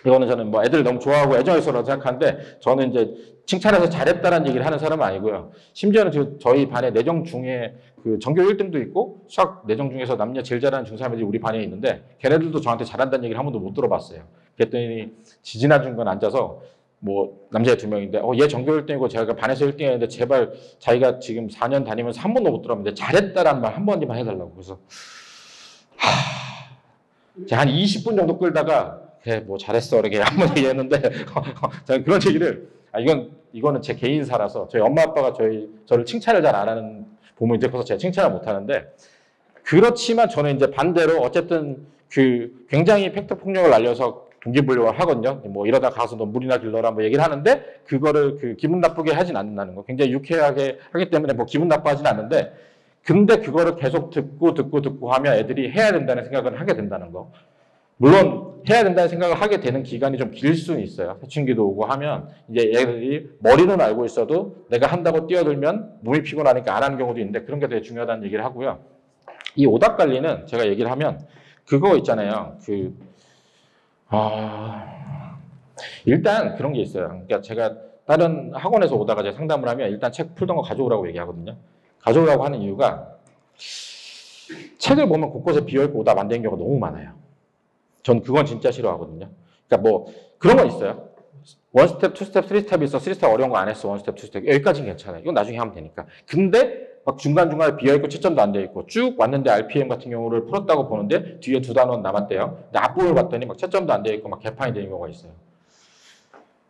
이거는 저는 애들 너무 좋아하고 애정해서라고 생각하는데 저는 이제 칭찬해서 잘했다라는 얘기를 하는 사람은 아니고요. 심지어는 저희 반에 내정 중에 전교 1등도 있고 수학 내정 중에서 남녀 제일 잘하는 중3애들이 우리 반에 있는데 걔네들도 저한테 잘한다는 얘기를 한 번도 못 들어봤어요. 그랬더니 지지나준 건 앉아서 남자애 2명인데 얘 전교 1등이고 제가 반에서 1등 했는데 제발 자기가 지금 4년 다니면서 한 번도 못 들어봤는데 잘했다라는 말 한 번만 해달라고. 그래서 제가 한 20분 정도 끌다가 그래 잘했어 이렇게 한 번 얘기했는데 저는 그런 얘기를 이거는 제 개인사라서 저희 엄마 아빠가 저를 칭찬을 잘 안 하는 부모님들 커서 제가 칭찬을 못 하는데 그렇지만 저는 이제 반대로 어쨌든 굉장히 팩트 폭력을 날려서 동기부여를 하거든요. 이러다 가서 너 물이나 길러라 얘기를 하는데 그거를 기분 나쁘게 하진 않는다는 거. 굉장히 유쾌하게 하기 때문에 기분 나빠하진 않는데 근데 그거를 계속 듣고 하면 애들이 해야 된다는 생각을 하게 된다는 거. 물론 해야 된다는 생각을 하게 되는 기간이 좀 길 수는 있어요. 사춘기도 오고 하면 이제 얘들이 머리는 알고 있어도 내가 한다고 뛰어들면 몸이 피곤하니까 안 하는 경우도 있는데 그런 게 되게 중요하다는 얘기를 하고요. 이 오답 관리는 제가 얘기를 하면 그거 있잖아요. 일단 그런 게 있어요. 그러니까 제가 다른 학원에서 오다가 제가 상담을 하면 일단 책 풀던 거 가져오라고 얘기하거든요. 가져오라고 하는 이유가 책을 보면 곳곳에 비어있고 오답 안 되는 경우가 너무 많아요. 전 그건 진짜 싫어하거든요. 그러니까 그런 건 있어요. 원스텝, 투스텝, 쓰리스텝이 있어. 쓰리스텝 어려운 거 안 했어. 원스텝, 투스텝. 여기까지는 괜찮아요. 이건 나중에 하면 되니까. 근데 막 중간중간에 비어있고 채점도 안 돼 있고 쭉 왔는데 RPM 같은 경우를 풀었다고 보는데 뒤에 두 단원 남았대요. 근데 앞부분을 봤더니 막 채점도 안 돼 있고 막 개판이 되는 경우가 있어요.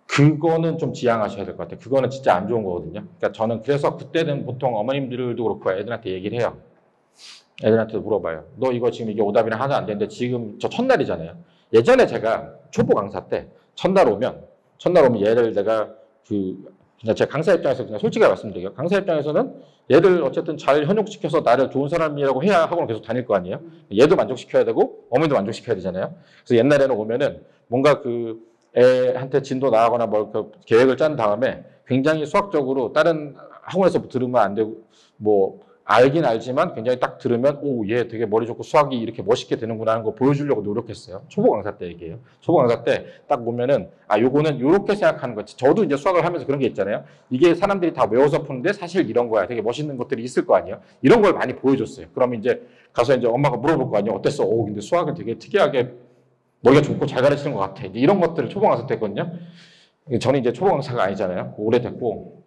그거는 좀 지양하셔야 될 것 같아요. 그거는 진짜 안 좋은 거거든요. 그러니까 저는 그래서 그때는 보통 어머님들도 그렇고 애들한테 얘기를 해요. 애들한테 물어봐요. 너 이거 지금 이게 오답이랑 하나 안 되는데 지금 저 첫날이잖아요. 예전에 제가 초보 강사 때 첫날 오면 얘를 내가 그냥 제 강사 입장에서 그냥 솔직하게 말씀드릴게요. 강사 입장에서는 얘를 어쨌든 잘 현혹시켜서 나를 좋은 사람이라고 해야 학원을 계속 다닐 거 아니에요. 얘도 만족시켜야 되고 어머니도 만족시켜야 되잖아요. 그래서 옛날에는 오면은 뭔가 그 애한테 진도 나가거나 뭐 그 계획을 짠 다음에 굉장히 수학적으로 다른 학원에서 들으면 안 되고 뭐 알긴 알지만 굉장히 딱 들으면 오, 얘 되게 머리 좋고 수학이 이렇게 멋있게 되는구나 하는 거 보여주려고 노력했어요. 초보 강사 때 얘기해요. 초보 강사 때 딱 보면은 아, 요거는 요렇게 생각하는 거지. 저도 이제 수학을 하면서 그런 게 있잖아요. 이게 사람들이 다 외워서 푸는데 사실 이런 거야. 되게 멋있는 것들이 있을 거 아니에요. 이런 걸 많이 보여줬어요. 그러면 이제 가서 이제 엄마가 물어볼 거 아니에요. 어땠어? 오, 근데 수학은 되게 특이하게 머리가 좋고 잘 가르치는 것 같아. 이제 이런 것들을 초보 강사 때 했거든요. 저는 이제 초보 강사가 아니잖아요. 오래됐고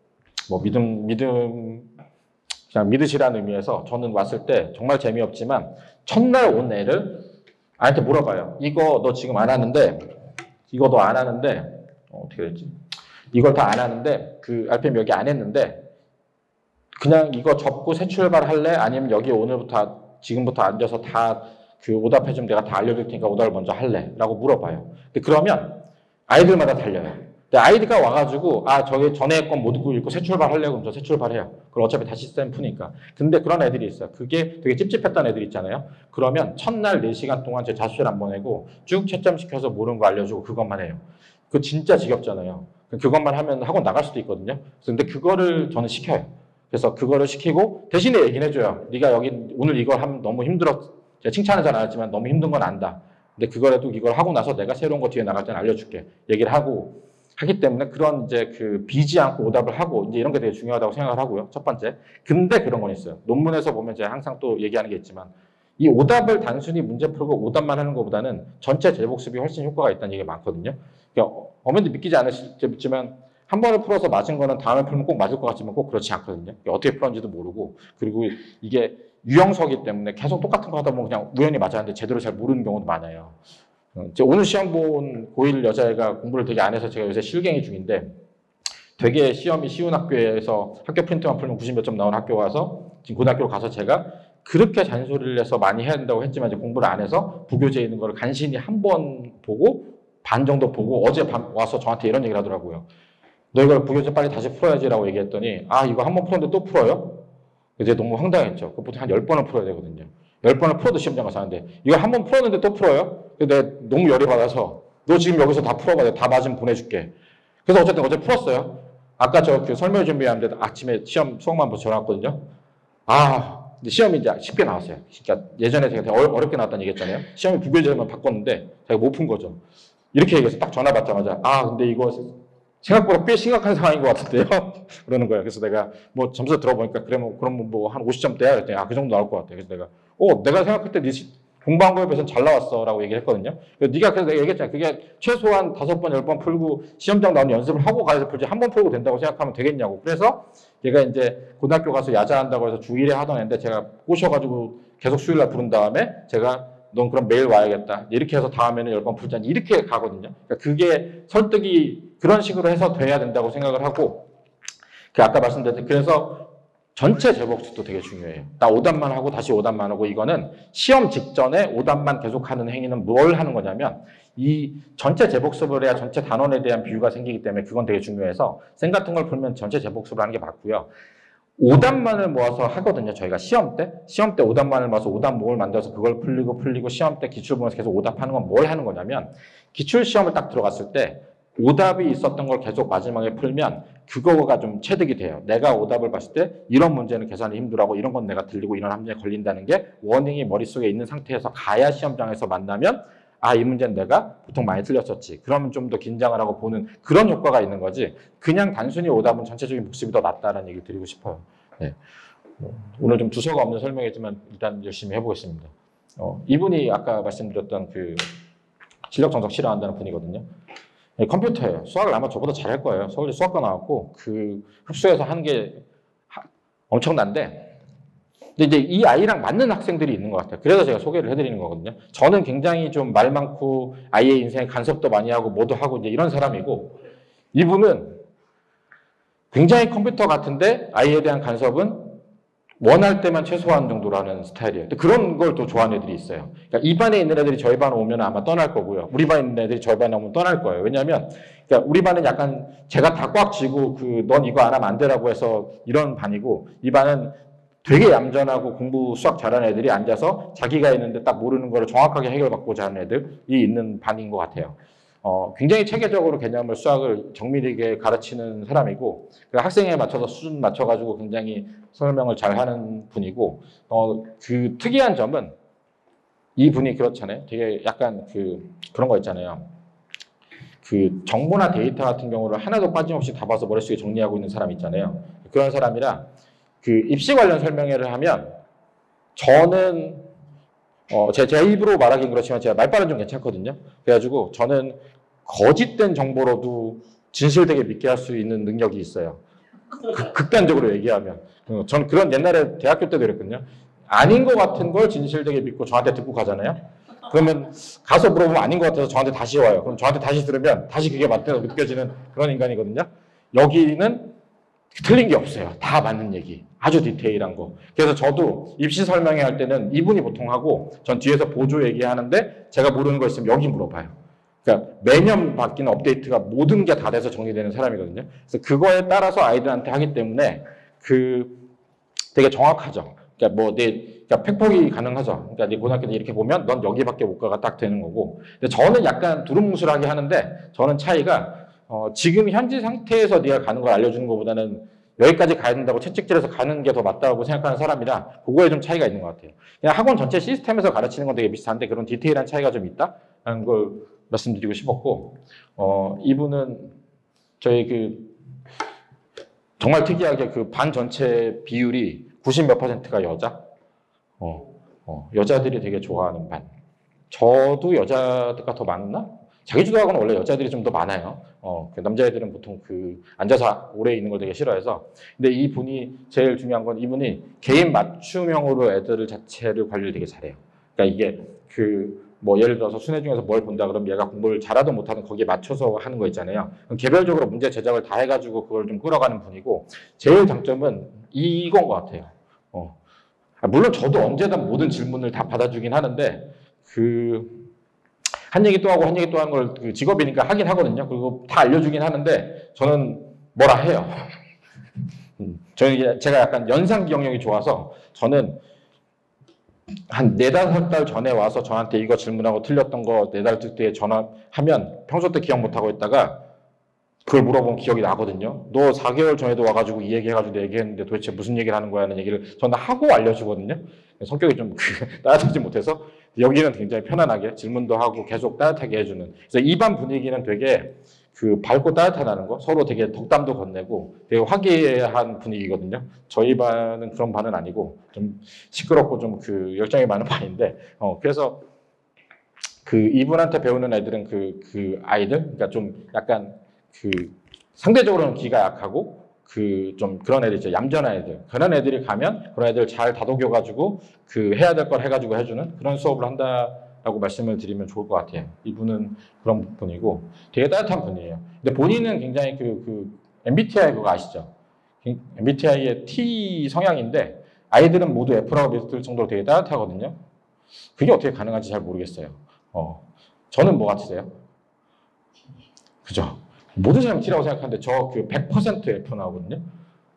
뭐 그냥 믿으시라는 의미에서 저는 왔을 때 정말 재미없지만 첫날 온 애를 아이한테 물어봐요. 이거 너 지금 안 하는데 이거 너 안 하는데 어떻게 됐지? 이걸 다 안 하는데 그 RPM 여기 안 했는데 그냥 이거 접고 새 출발 할래? 아니면 여기 오늘부터 지금부터 앉아서 다 그 오답해주면 내가 다 알려줄 테니까 오답을 먼저 할래? 라고 물어봐요. 근데 그러면 아이들마다 달려요. 근데 아이디가 와가지고 아 저기 전에 건 못 읽고 새 출발하려고 그럼 저 새 출발해요. 그럼 어차피 다시 쌤 푸니까. 근데 그런 애들이 있어요. 그게 되게 찝찝했던 애들 있잖아요. 그러면 첫날 4시간 동안 제 자습실 안 보내고 쭉 채점시켜서 모르는 거 알려주고 그것만 해요. 그거 진짜 지겹잖아요. 그것만 하면 학원 나갈 수도 있거든요. 근데 그거를 저는 시켜요. 그래서 그거를 시키고 대신에 얘기는 해줘요. 네가 여기 오늘 이걸 하면 너무 힘들었. 제가 칭찬은 잘 안 했지만 너무 힘든 건 안다. 근데 그거라도 이걸 하고 나서 내가 새로운 거 뒤에 나갈 때는 알려줄게. 얘기를 하고 하기 때문에 그런 이제 그 비지 않고 오답을 하고 이제 이런 게 되게 중요하다고 생각을 하고요. 첫 번째. 근데 그런 건 있어요. 논문에서 보면 제가 항상 또 얘기하는 게 있지만 이 오답을 단순히 문제 풀고 오답만 하는 것보다는 전체 제복습이 훨씬 효과가 있다는 얘기가 많거든요. 그러니까 어머니들 믿기지 않으시겠지만 한 번을 풀어서 맞은 거는 다음에 풀면 꼭 맞을 것 같지만 꼭 그렇지 않거든요. 어떻게 풀었는지도 모르고 그리고 이게 유형서기 때문에 계속 똑같은 거 하다 보면 그냥 우연히 맞았는데 제대로 잘 모르는 경우도 많아요. 오늘 시험 본 고1 여자애가 공부를 되게 안 해서 제가 요새 실갱이 중인데 되게 시험이 쉬운 학교에서 학교 프린트만 풀면 90 몇 점 나오는 학교 가서 지금 고등학교로 가서 제가 그렇게 잔소리를 해서 많이 해야 된다고 했지만 이제 공부를 안 해서 부교재에 있는 거를 간신히 한 번 보고 반 정도 보고 어제 밤 와서 저한테 이런 얘기를 하더라고요. 너 이걸 부교재 빨리 다시 풀어야지라고 얘기했더니 아 이거 한 번 풀었는데 또 풀어요? 이제 너무 황당했죠. 보통 한 10번을 풀어야 되거든요. 10번을 풀어도 시험장 가서 하는데 이걸 한 번 풀었는데 또 풀어요? 근데 내가 너무 열이 받아서 너 지금 여기서 다 풀어봐. 내가 다 맞으면 보내줄게. 그래서 어쨌든 어제 풀었어요. 아까 저 그 설명 준비하는데 아침에 시험 수학만 보고 전화 왔거든요. 아, 근데 시험이 이제 쉽게 나왔어요. 그러니까 예전에 제가 되게 어렵게 나왔다는 얘기했잖아요. 시험이 부교재만 바꿨는데 제가 못 푼 거죠. 이렇게 얘기해서 딱 전화 받자마자 아, 근데 이거 생각보다 꽤 심각한 상황인 것 같은데요. 그러는 거예요. 그래서 내가 뭐 점수 들어보니까 그러면 뭐 한 50점대야. 그랬더니 아, 그 정도 나올 것 같아. 그래서 내가 내가 생각할 때 네 공부한 거에 비해서는 잘 나왔어 라고 얘기를 했거든요. 네가 그래서 내가 얘기했잖아. 그게 최소한 5번, 10번 풀고 시험장 나오는 연습을 하고 가서 풀지 한 번 풀고 된다고 생각하면 되겠냐고. 그래서 얘가 이제 고등학교 가서 야자한다고 해서 주1회 하던 애인데 제가 꼬셔가지고 계속 수요일날 부른 다음에 제가 넌 그럼 매일 와야겠다. 이렇게 해서 다음에는 10번 풀자. 이렇게 가거든요. 그러니까 그게 설득이 그런 식으로 해서 돼야 된다고 생각을 하고 그 아까 말씀드렸듯이 그래서 전체 제복수도 되게 중요해요. 나 오답만 하고 다시 오답만 하고 이거는 시험 직전에 오답만 계속하는 행위는 뭘 하는 거냐면 이 전체 제복습을 해야 전체 단원에 대한 비유가 생기기 때문에 그건 되게 중요해서 생 같은 걸 풀면 전체 제복습을 하는 게 맞고요. 오답만을 모아서 하거든요. 저희가 시험 때 오답만을 모아서 오답목을 만들어서 그걸 풀리고 시험 때 기출 보면서 계속 오답하는 건 뭘 하는 거냐면 기출 시험을 딱 들어갔을 때 오답이 있었던 걸 계속 마지막에 풀면 그거가 좀 체득이 돼요. 내가 오답을 봤을 때 이런 문제는 계산이 힘들어하고 이런 건 내가 들리고 이런 함정에 걸린다는 게 워닝이 머릿속에 있는 상태에서 가야 시험장에서 만나면 아, 이 문제는 내가 보통 많이 틀렸었지. 그러면 좀 더 긴장을 하고 보는 그런 효과가 있는 거지. 그냥 단순히 오답은 전체적인 복습이 더 낫다라는 얘기를 드리고 싶어요. 네. 오늘 좀 두서가 없는 설명이지만 일단 열심히 해보겠습니다. 이분이 아까 말씀드렸던 그 실력 정석 싫어한다는 분이거든요. 컴퓨터예요. 수학을 아마 저보다 잘할 거예요. 서울대 수학과 나왔고 그 흡수해서 하는 게 엄청난데, 근데 이제 이 아이랑 맞는 학생들이 있는 것 같아요. 그래서 제가 소개를 해드리는 거거든요. 저는 굉장히 좀 말 많고 아이의 인생에 간섭도 많이 하고 뭐도 하고 이제 이런 사람이고, 이분은 굉장히 컴퓨터 같은데 아이에 대한 간섭은 원할 때만 최소한 정도로 하는 스타일이에요. 그런 걸 또 좋아하는 애들이 있어요. 그러니까 이 반에 있는 애들이 저희 반 오면 아마 떠날 거고요. 우리 반에 있는 애들이 저희 반에 오면 떠날 거예요. 왜냐하면 그러니까 우리 반은 약간 제가 다 꽉 쥐고 넌 이거 안 하면 안 되라고 해서 이런 반이고, 이 반은 되게 얌전하고 공부 수학 잘하는 애들이 앉아서 자기가 있는데 딱 모르는 거를 정확하게 해결받고자 하는 애들이 있는 반인 것 같아요. 굉장히 체계적으로 개념을 수학을 정밀하게 가르치는 사람이고, 그 학생에 맞춰서 수준 맞춰가지고 굉장히 설명을 잘 하는 분이고, 그 특이한 점은 이 분이 그렇잖아요. 되게 약간 그런 거 있잖아요. 그 정보나 데이터 같은 경우를 하나도 빠짐없이 다 봐서 머릿속에 정리하고 있는 사람 있잖아요. 그런 사람이라 그 입시 관련 설명회를 하면 저는 제 입으로 말하긴 그렇지만 제가 말빨은 좀 괜찮거든요. 그래가지고 저는 거짓된 정보로도 진실되게 믿게 할 수 있는 능력이 있어요. 극단적으로 얘기하면. 저는 그런 옛날에 대학교 때도 그랬거든요. 아닌 것 같은 걸 진실되게 믿고 저한테 듣고 가잖아요. 그러면 가서 물어보면 아닌 것 같아서 저한테 다시 와요. 그럼 저한테 다시 들으면 다시 그게 맞다고 느껴지는 그런 인간이거든요. 여기는 틀린 게 없어요. 다 맞는 얘기. 아주 디테일한 거. 그래서 저도 입시 설명회 할 때는 이분이 보통 하고 전 뒤에서 보조 얘기하는데 제가 모르는 거 있으면 여기 물어봐요. 그러니까 매년 바뀌는 업데이트가 모든 게 다 돼서 정리되는 사람이거든요. 그래서 그거에 따라서 아이들한테 하기 때문에 되게 정확하죠. 그러니까 그러니까 팩폭이 가능하죠. 그러니까 네 고등학교 때 이렇게 보면 넌 여기밖에 못 가가 딱 되는 거고. 근데 저는 약간 두루뭉술하게 하는데 저는 차이가 지금 현재 상태에서 네가 가는 걸 알려주는 것보다는 여기까지 가야 된다고 채찍질해서 가는 게 더 맞다고 생각하는 사람이라 그거에 좀 차이가 있는 것 같아요. 그냥 학원 전체 시스템에서 가르치는 건 되게 비슷한데 그런 디테일한 차이가 좀 있다라는 걸 말씀드리고 싶었고, 이분은 저희 정말 특이하게 그 반 전체 비율이 90몇 %가 여자? 여자들이 되게 좋아하는 반. 저도 여자가 더 많나? 자기주도학원은 원래 여자들이 좀 더 많아요. 남자애들은 보통 앉아서 오래 있는 걸 되게 싫어해서. 근데 이분이 제일 중요한 건 이분이 개인 맞춤형으로 애들 자체를 관리를 되게 잘해요. 그러니까 이게 예를 들어서 수능 중에서 뭘 본다 그러면 얘가 공부를 잘하든 못하든 거기에 맞춰서 하는 거 있잖아요. 개별적으로 문제 제작을 다 해가지고 그걸 좀 끌어가는 분이고, 제일 장점은 이건 것 같아요. 물론 저도 언제든 모든 질문을 다 받아주긴 하는데, 한 얘기 또 하고 한 얘기 또 하는 걸 직업이니까 하긴 하거든요. 그리고 다 알려주긴 하는데, 저는 뭐라 해요. 제가 약간 연상 기억력이 좋아서, 저는 한 4-5달 전에 와서 저한테 이거 질문하고 틀렸던 거 4달 뒤에 전화하면 평소 때 기억 못하고 있다가 그걸 물어보면 기억이 나거든요. 너 4개월 전에도 와가지고 이 얘기해가지고 내 얘기했는데 도대체 무슨 얘기를 하는 거야 하는 얘기를 저는 하고 알려주거든요. 성격이 좀 따뜻하지 못해서 여기는 굉장히 편안하게 질문도 하고 계속 따뜻하게 해주는. 그래서 이 반 분위기는 되게 밝고 따뜻하다는 거, 서로 되게 덕담도 건네고 되게 화기애애한 분위기거든요. 저희 반은 그런 반은 아니고 좀 시끄럽고 좀 열정이 많은 반인데, 그래서 이분한테 배우는 애들은 아이들, 그러니까 좀 약간 상대적으로는 기가 약하고 좀 그런 애들 있죠. 얌전한 애들. 그런 애들이 가면 그런 애들 잘 다독여가지고 해야 될 걸 해가지고 해주는 그런 수업을 한다라고 말씀을 드리면 좋을 것 같아요. 이분은 그런 분이고 되게 따뜻한 분이에요. 근데 본인은 굉장히 MBTI 그거 아시죠? MBTI의 T 성향인데 아이들은 모두 F라고 믿을 정도로 되게 따뜻하거든요. 그게 어떻게 가능한지 잘 모르겠어요. 저는 뭐 같으세요? 그죠? 모든 사람이 T라고 생각하는데 저 100% F 나오거든요.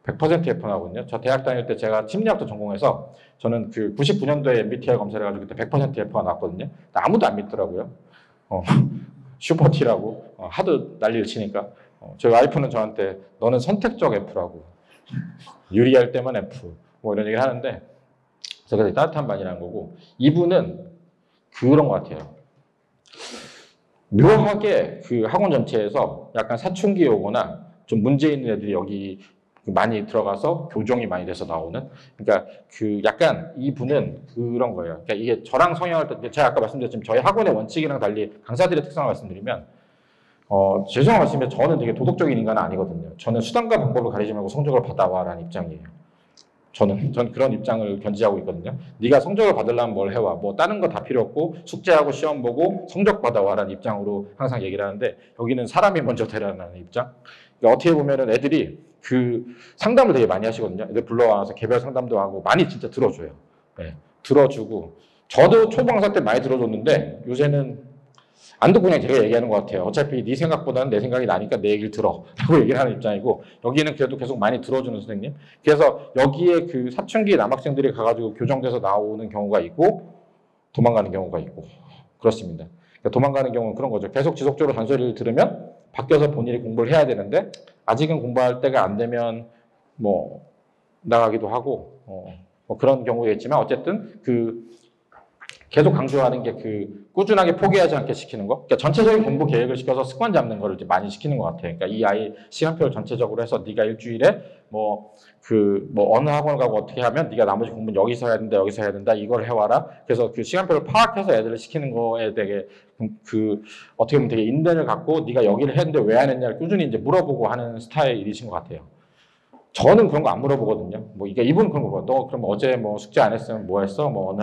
100% F 나오거든요. 저 대학 다닐 때 제가 심리학도 전공해서 저는 99년도에 MBTI 검사를 해가지고 그때 100% F가 나왔거든요. 아무도 안 믿더라고요. 슈퍼 T라고 하도 난리를 치니까 저희 와이프는 저한테 너는 선택적 F라고 유리할 때만 F 뭐 이런 얘기를 하는데 제가 되게 따뜻한 반이라는 거고 이분은 그런 것 같아요. 묘하게 학원 전체에서 약간 사춘기에 오거나 좀 문제 있는 애들이 여기 많이 들어가서 교정이 많이 돼서 나오는. 그러니까 약간 이분은 그런 거예요. 그러니까 이게 저랑 성향을 제가 아까 말씀드렸지만 저희 학원의 원칙이랑 달리 강사들의 특성을 말씀드리면 죄송한 말씀인데 저는 되게 도덕적인 인간은 아니거든요. 저는 수단과 방법을 가리지 말고 성적을 받아와라는 입장이에요. 전 그런 입장을 견지하고 있거든요. 네가 성적을 받으려면 뭘 해와. 뭐 다른 거 다 필요 없고 숙제하고 시험 보고 성적 받아와라는 입장으로 항상 얘기를 하는데 여기는 사람이 먼저 되라는 입장. 그러니까 어떻게 보면은 애들이 그 상담을 되게 많이 하시거든요. 애들 불러와서 개별 상담도 하고 많이 진짜 들어줘요. 네, 들어주고 저도 초보강사 때 많이 들어줬는데 요새는 안 듣고 그냥 제가 얘기하는 것 같아요. 어차피 네 생각보다는 내 생각이 나니까 내 얘기를 들어 라고 얘기를 하는 입장이고 여기는 그래도 계속 많이 들어주는 선생님. 그래서 여기에 그 사춘기 남학생들이 가가지고 교정돼서 나오는 경우가 있고 도망가는 경우가 있고 그렇습니다. 그러니까 도망가는 경우는 그런 거죠. 계속 지속적으로 잔소리를 들으면 바뀌어서 본인이 공부를 해야 되는데 아직은 공부할 때가 안 되면 뭐 나가기도 하고 뭐 그런 경우겠지만 어쨌든 그 계속 강조하는 게 그 꾸준하게 포기하지 않게 시키는 거. 그러니까 전체적인 공부 계획을 시켜서 습관 잡는 거를 이제 많이 시키는 것 같아요. 그러니까 이 아이 시간표를 전체적으로 해서 네가 일주일에 뭐 어느 학원을 가고 어떻게 하면 네가 나머지 공부는 여기서 해야 된다, 여기서 해야 된다, 이걸 해와라. 그래서 그 시간표를 파악해서 애들을 시키는 거에 되게 어떻게 보면 되게 인내를 갖고 네가 여기를 했는데 왜 안 했냐를 꾸준히 이제 물어보고 하는 스타일이신 것 같아요. 저는 그런 거 안 물어보거든요. 뭐 이게 이분은 그런 거 봐. 너 그럼 어제 뭐 숙제 안 했으면 뭐 했어? 뭐 어느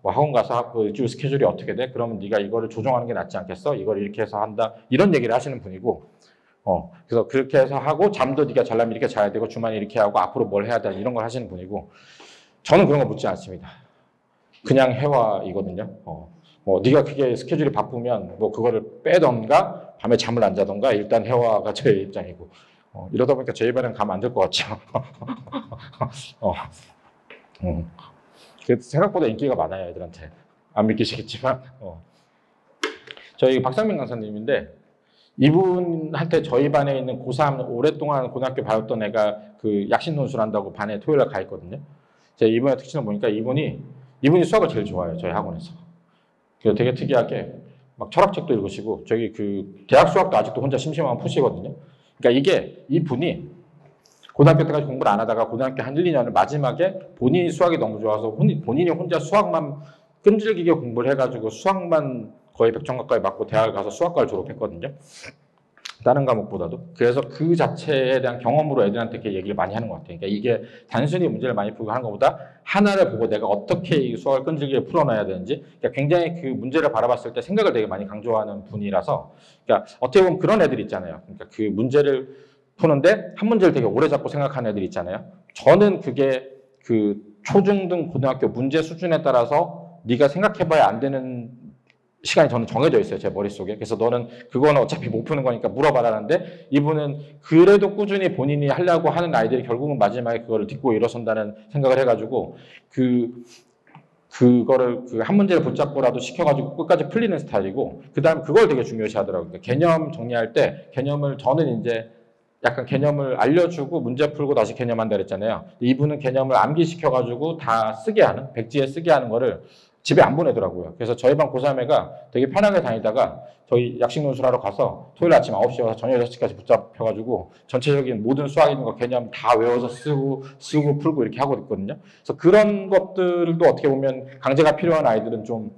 학원 가서 그 일주일 스케줄이 어떻게 돼? 그러면 네가 이거를 조정하는 게 낫지 않겠어? 이걸 이렇게 해서 한다. 이런 얘기를 하시는 분이고, 그래서 그렇게 해서 하고 잠도 네가 잘라면 이렇게 자야 되고 주말에 이렇게 하고 앞으로 뭘 해야 돼? 이런 걸 하시는 분이고, 저는 그런 거 묻지 않습니다. 그냥 해와이거든요. 뭐 네가 그게 스케줄이 바쁘면 뭐 그거를 빼던가 밤에 잠을 안 자던가 일단 해와가 제 입장이고. 이러다 보니까 제 입에는 가면 안 될 것 같죠. 생각보다 인기가 많아요, 애들한테. 안 믿기시겠지만. 저희 박상민 강사님인데, 이분한테 저희 반에 있는 고3 오랫동안 고등학교 배웠던 애가 그 약신 논술한다고 반에 토요일날 가 있거든요. 제가 이분의 특징을 보니까 이분이 수학을 제일 좋아해요, 저희 학원에서. 그래서 되게 특이하게 막 철학책도 읽으시고, 저기 그 대학 수학도 아직도 혼자 심심하면 푸시거든요. 그러니까 이분이 고등학교 때까지 공부를 안 하다가 고등학교 한 1, 2년을 마지막에 본인이 수학이 너무 좋아서 본인이 혼자 수학만 끈질기게 공부를 해가지고 수학만 거의 100점 가까이 맞고 대학을 가서 수학과를 졸업했거든요. 다른 과목보다도. 그래서 그 자체에 대한 경험으로 애들한테 이렇게 얘기를 많이 하는 것 같아요. 그러니까 이게 단순히 문제를 많이 풀고 하는 것보다 하나를 보고 내가 어떻게 이 수학을 끈질기게 풀어놔야 되는지, 그러니까 굉장히 그 문제를 바라봤을 때 생각을 되게 많이 강조하는 분이라서, 그러니까 어떻게 보면 그런 애들 있잖아요. 그러니까 그 문제를 푸는데 한 문제를 되게 오래 잡고 생각하는 애들 있잖아요. 저는 그게 그 초중등 고등학교 문제 수준에 따라서 네가 생각해봐야 안 되는 시간이 저는 정해져 있어요, 제 머릿속에. 그래서 너는 그거는 어차피 못 푸는 거니까 물어봐라는데, 이분은 그래도 꾸준히 본인이 하려고 하는 아이들이 결국은 마지막에 그거를 딛고 일어선다는 생각을 해가지고 그거를 그 한 문제를 붙잡고라도 시켜가지고 끝까지 풀리는 스타일이고, 그 다음에 그걸 되게 중요시 하더라고요. 그러니까 개념 정리할 때 개념을, 저는 이제 약간 개념을 알려주고 문제 풀고 다시 개념한다 그랬잖아요. 이분은 개념을 암기시켜가지고 다 쓰게 하는, 백지에 쓰게 하는 거를 집에 안 보내더라고요. 그래서 저희 반 고3애가 되게 편하게 다니다가 저희 약식 논술하러 가서 토요일 아침 9시에 와서 저녁 6시까지 붙잡혀가지고 전체적인 모든 수학 있는 거 개념 다 외워서 쓰고 풀고 이렇게 하고 있거든요. 그래서 그런 것들도 어떻게 보면 강제가 필요한 아이들은 좀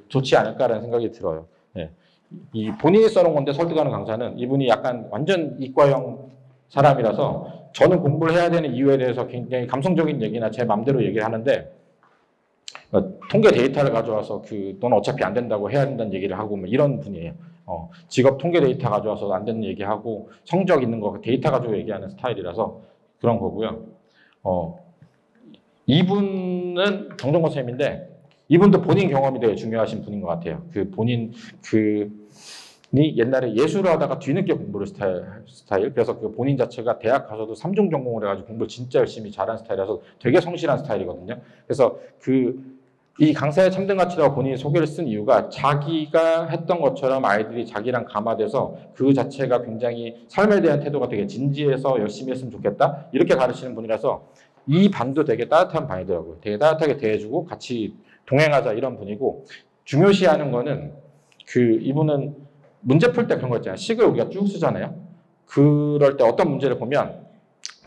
좋지 않을까라는 생각이 들어요. 네. 이 본인이 써놓은 건데 설득하는 강사는, 이분이 약간 완전 이과형 사람이라서 저는 공부를 해야 되는 이유에 대해서 굉장히 감성적인 얘기나 제 맘대로 얘기를 하는데, 통계 데이터를 가져와서 넌 어차피 안 된다고 해야 된다는 얘기를 하고 뭐 이런 분이에요. 직업 통계 데이터 가져와서 안 되는 얘기하고 성적 있는 거 데이터 가지고 얘기하는 스타일이라서 그런 거고요. 이분은 정정권 쌤인데, 이분도 본인 경험이 되게 중요하신 분인 것 같아요. 이 옛날에 예술을 하다가 뒤늦게 공부를 스타일. 그래서 그 본인 자체가 대학 가서도 3중 전공을 해가지고 공부를 진짜 열심히 잘한 스타일이라서 되게 성실한 스타일이거든요. 그래서 이 강사의 참된 가치라고 본인이 소개를 쓴 이유가 자기가 했던 것처럼 아이들이 자기랑 감화돼서 그 자체가 굉장히 삶에 대한 태도가 되게 진지해서 열심히 했으면 좋겠다, 이렇게 가르치는 분이라서 이 반도 되게 따뜻한 반이더라고요. 되게 따뜻하게 대해주고 같이 동행하자 이런 분이고, 중요시하는 거는 이분은 문제 풀 때 그런 거 있잖아요. 식을 우리가 쭉 쓰잖아요. 그럴 때 어떤 문제를 보면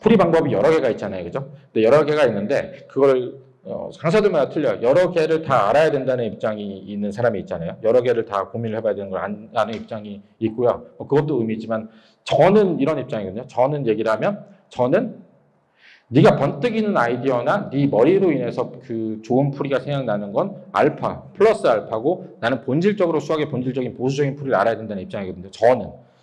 풀이 방법이 여러 개가 있잖아요. 그죠? 근데 여러 개가 있는데 그걸 강사들마다 틀려요. 여러 개를 다 알아야 된다는 입장이 있는 사람이 있잖아요. 여러 개를 다 고민을 해봐야 되는 걸 아는 입장이 있고요. 그것도 의미지만 저는 이런 입장이거든요. 저는 얘기를 하면 저는 네가 번뜩이는 아이디어나 네 머리로 인해서 그 좋은 풀이가 생각나는 건 알파 플러스 알파고 나는 본질적으로 수학의 본질적인 보수적인 풀이를 알아야 된다는 입장이거든요.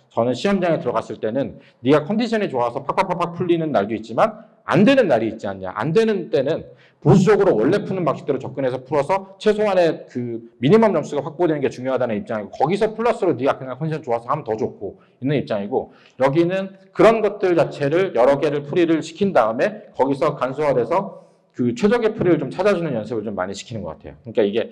저는 시험장에 들어갔을 때는 네가 컨디션이 좋아서 팍팍팍팍 풀리는 날도 있지만 안 되는 날이 있지 않냐. 안 되는 때는 보수적으로 원래 푸는 방식대로 접근해서 풀어서 최소한의 그 미니멈 점수가 확보되는 게 중요하다는 입장이고 거기서 플러스로 네가 그냥 컨디션 좋아서 하면 더 좋고 있는 입장이고 여기는 그런 것들 자체를 여러 개를 풀이를 시킨 다음에 거기서 간소화돼서 그 최적의 풀이를 좀 찾아주는 연습을 좀 많이 시키는 것 같아요. 그러니까 이게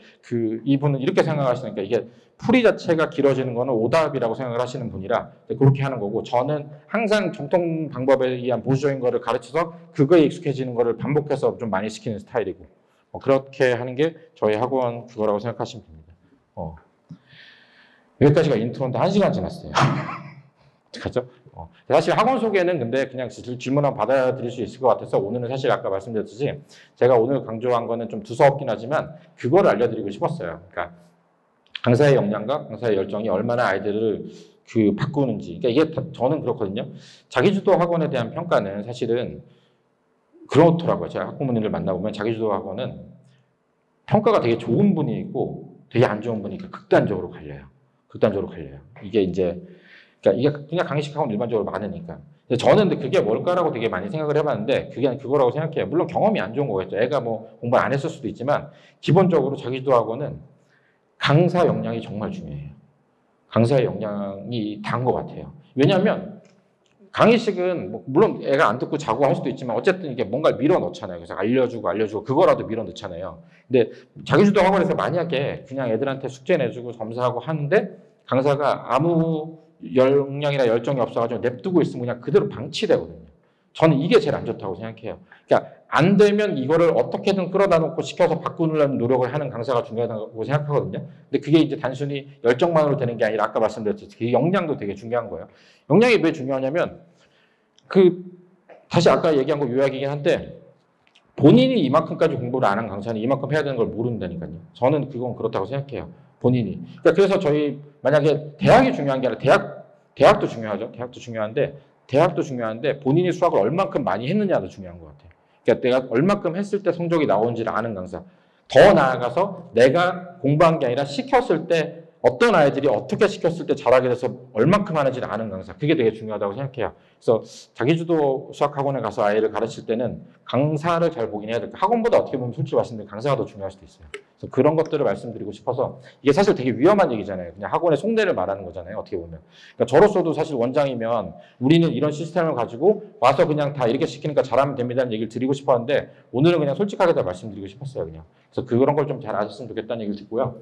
이분은 이렇게 생각하시니까 이게 풀이 자체가 길어지는 거는 오답이라고 생각을 하시는 분이라 그렇게 하는 거고 저는 항상 정통 방법에 의한 보수적인 거를 가르쳐서 그거에 익숙해지는 거를 반복해서 좀 많이 시키는 스타일이고 그렇게 하는 게 저희 학원 그거라고 생각하시면 됩니다. 여기까지가 인트로인데 1시간 지났어요. 어떡하죠? 사실 학원 소개는 근데 그냥 질문만 받아들일 수 있을 것 같아서 오늘은 사실 아까 말씀드렸듯이 제가 오늘 강조한 거는 좀 두서없긴 하지만 그거를 알려드리고 싶었어요. 그러니까 강사의 역량과 강사의 열정이 얼마나 아이들을 바꾸는지. 그러니까 이게 저는 그렇거든요. 자기주도 학원에 대한 평가는 사실은 그렇더라고요. 제가 학부모님들 만나보면 자기주도 학원은 평가가 되게 좋은 분이 있고 되게 안 좋은 분이 있고 극단적으로 갈려요. 이게 이제 그러니까 이게 그냥 강의식 학원 일반적으로 많으니까. 저는 근데 그게 뭘까라고 되게 많이 생각을 해봤는데 그게 그거라고 생각해요. 물론 경험이 안 좋은 거겠죠. 애가 뭐 공부 안 했을 수도 있지만 기본적으로 자기주도 학원은 강사 역량이 정말 중요해요. 강사의 역량이 다인 것 같아요. 왜냐하면 강의식은 물론 애가 안 듣고 자고 할 수도 있지만 어쨌든 이게 뭔가를 밀어 넣잖아요. 그래서 알려주고 그거라도 밀어 넣잖아요. 근데 자기주도 학원에서 만약에 그냥 애들한테 숙제 내주고 점수하고 하는데 강사가 아무 역량이나 열정이 없어가지고 냅두고 있으면 그냥 그대로 방치되거든요. 저는 이게 제일 안 좋다고 생각해요. 그러니까 안 되면 이거를 어떻게든 끌어다 놓고 시켜서 바꾸려는 노력을 하는 강사가 중요하다고 생각하거든요. 근데 그게 이제 단순히 열정만으로 되는 게 아니라 아까 말씀드렸듯이 그 역량도 되게 중요한 거예요. 역량이 왜 중요하냐면 다시 아까 얘기한 거 요약이긴 한데 본인이 이만큼까지 공부를 안 한 강사는 이만큼 해야 되는 걸 모른다니까요. 저는 그건 그렇다고 생각해요. 본인이. 그러니까 그래서 저희 만약에 대학이 중요한 게 아니라 대학도 중요하죠. 대학도 중요한데 본인이 수학을 얼만큼 많이 했느냐도 중요한 것 같아요. 그러니까 내가 얼만큼 했을 때 성적이 나오는지를 아는 강사. 더 나아가서 내가 공부한 게 아니라 시켰을 때 어떤 아이들이 어떻게 시켰을 때 잘하게 돼서 얼만큼 하는지를 아는 강사. 그게 되게 중요하다고 생각해요. 그래서 자기주도 수학학원에 가서 아이를 가르칠 때는 강사를 잘 보긴 해야 돼요. 학원보다 어떻게 보면 솔직히 말씀드리면 강사가 더 중요할 수도 있어요. 그래서 그런 것들을 말씀드리고 싶어서 이게 사실 되게 위험한 얘기잖아요. 그냥 학원의 속내를 말하는 거잖아요. 어떻게 보면. 그러니까 저로서도 사실 원장이면 우리는 이런 시스템을 가지고 와서 그냥 다 이렇게 시키니까 잘하면 됩니다는 얘기를 드리고 싶었는데 오늘은 그냥 솔직하게 다 말씀드리고 싶었어요. 그냥. 그래서 그런 걸 좀 잘 아셨으면 좋겠다는 얘기를 듣고요.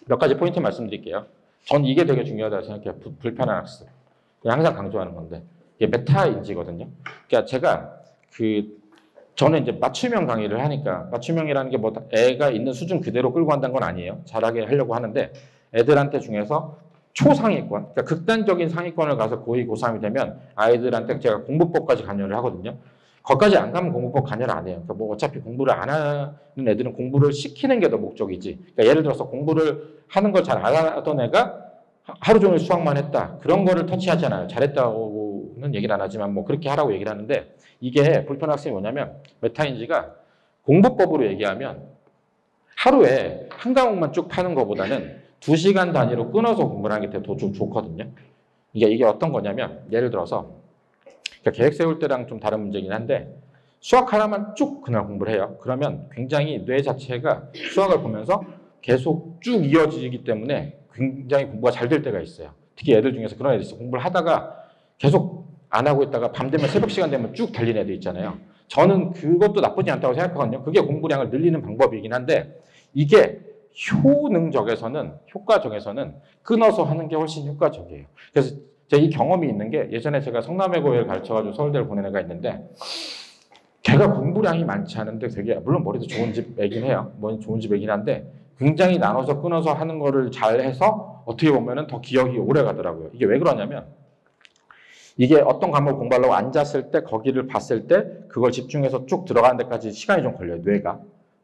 몇 가지 포인트 말씀드릴게요. 전 이게 되게 중요하다고 생각해요. 불편한 학습. 항상 강조하는 건데 이게 메타인지거든요. 그러니까 제가 저는 이제 맞춤형 강의를 하니까 맞춤형이라는 게 뭐 애가 있는 수준 그대로 끌고 간다는 건 아니에요. 잘하게 하려고 하는데 애들한테 중에서 초상위권, 그러니까 극단적인 상위권을 가서 고2, 고3이 되면 아이들한테 제가 공부법까지 관여를 하거든요. 거기까지 안 가면 공부법 관여를 안 해요. 그러니까 뭐 어차피 공부를 안 하는 애들은 공부를 시키는 게 더 목적이지. 그러니까 예를 들어서 공부를 하는 걸 잘 안 하던 애가 하루 종일 수학만 했다. 그런 거를 터치하잖아요. 잘했다고는 얘기를 안 하지만 뭐 그렇게 하라고 얘기를 하는데 이게 불편한 학생이 뭐냐면 메타인지가 공부법으로 얘기하면 하루에 한 과목만 쭉 파는 것보다는 2시간 단위로 끊어서 공부를 하는 게 더 좀 좋거든요. 이게 어떤 거냐면 예를 들어서 그러니까 계획 세울 때랑 좀 다른 문제긴 한데 수학 하나만 쭉 그날 공부를 해요. 그러면 굉장히 뇌 자체가 수학을 보면서 계속 쭉 이어지기 때문에 굉장히 공부가 잘 될 때가 있어요. 특히 애들 중에서 그런 애들 있어요. 공부를 하다가 계속 안 하고 있다가 밤 되면 새벽 시간 되면 쭉 달리는 애들 있잖아요. 저는 그것도 나쁘지 않다고 생각하거든요. 그게 공부량을 늘리는 방법이긴 한데 이게 효과적에서는 끊어서 하는 게 훨씬 효과적이에요. 그래서 제가 이 경험이 있는 게 예전에 제가 성남외고를 가르쳐가지고 서울대를 보낸 애가 있는데 걔가 공부량이 많지 않은데 되게 물론 머리도 좋은 집 애긴 해요. 좋은 집 애긴 한데 굉장히 나눠서 끊어서 하는 거를 잘 해서 어떻게 보면은 더 기억이 오래 가더라고요. 이게 왜 그러냐면 이게 어떤 과목을 공부하려고 앉았을 때 거기를 봤을 때 그걸 집중해서 쭉 들어가는 데까지 시간이 좀 걸려요.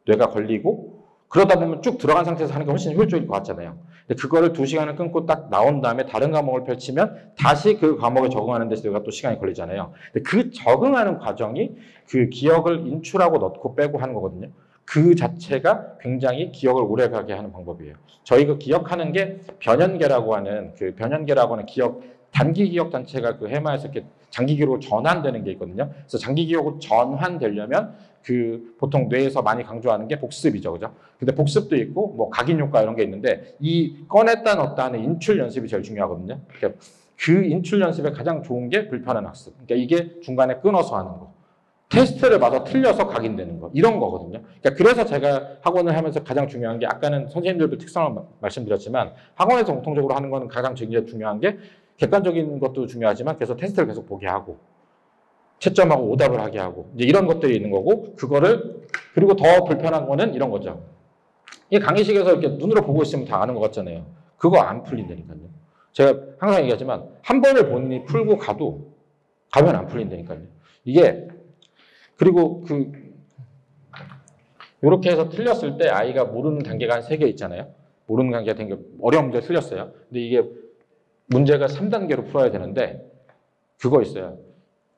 뇌가 걸리고 그러다 보면 쭉 들어간 상태에서 하는 게 훨씬 효율적일 것 같잖아요. 근데 그거를 2시간을 끊고 딱 나온 다음에 다른 과목을 펼치면 다시 그 과목에 적응하는 데서 뇌가 또 시간이 걸리잖아요. 근데 그 적응하는 과정이 그 기억을 인출하고 넣고 빼고 하는 거거든요. 그 자체가 굉장히 기억을 오래가게 하는 방법이에요. 저희 그 기억하는 게 변연계라고 하는 단기 기억 단체가 그 해마에서 이렇게 장기 기억으로 전환되는 게 있거든요. 그래서 장기 기억으로 전환되려면 그 보통 뇌에서 많이 강조하는 게 복습이죠, 그죠? 근데 복습도 있고 뭐 각인 효과 이런 게 있는데 이 꺼냈다 넣었다 하는 인출 연습이 제일 중요하거든요. 그러니까 그 인출 연습에 가장 좋은 게 불편한 학습. 그러니까 이게 중간에 끊어서 하는 거. 테스트를 봐서 틀려서 각인되는 거. 이런 거거든요. 그러니까 그래서 제가 학원을 하면서 가장 중요한 게 아까는 선생님들도 특성을 말씀드렸지만 학원에서 공통적으로 하는 거는 가장 중요한 게 객관적인 것도 중요하지만 그래서 테스트를 계속 보게 하고 채점하고 오답을 하게 하고 이제 이런 것들이 있는 거고 그리고 더 불편한 거는 이런 거죠. 이 강의실에서 이렇게 눈으로 보고 있으면 다 아는 것 같잖아요. 그거 안 풀린다니까요. 제가 항상 얘기하지만 한 번을 본인이 풀고 가면 안 풀린다니까요. 이게 그리고 이렇게 해서 틀렸을 때 아이가 모르는 단계가 한 3개 있잖아요. 모르는 단계가 된 게 어려운 문제 틀렸어요. 근데 이게 문제가 3단계로 풀어야 되는데 그거 있어요.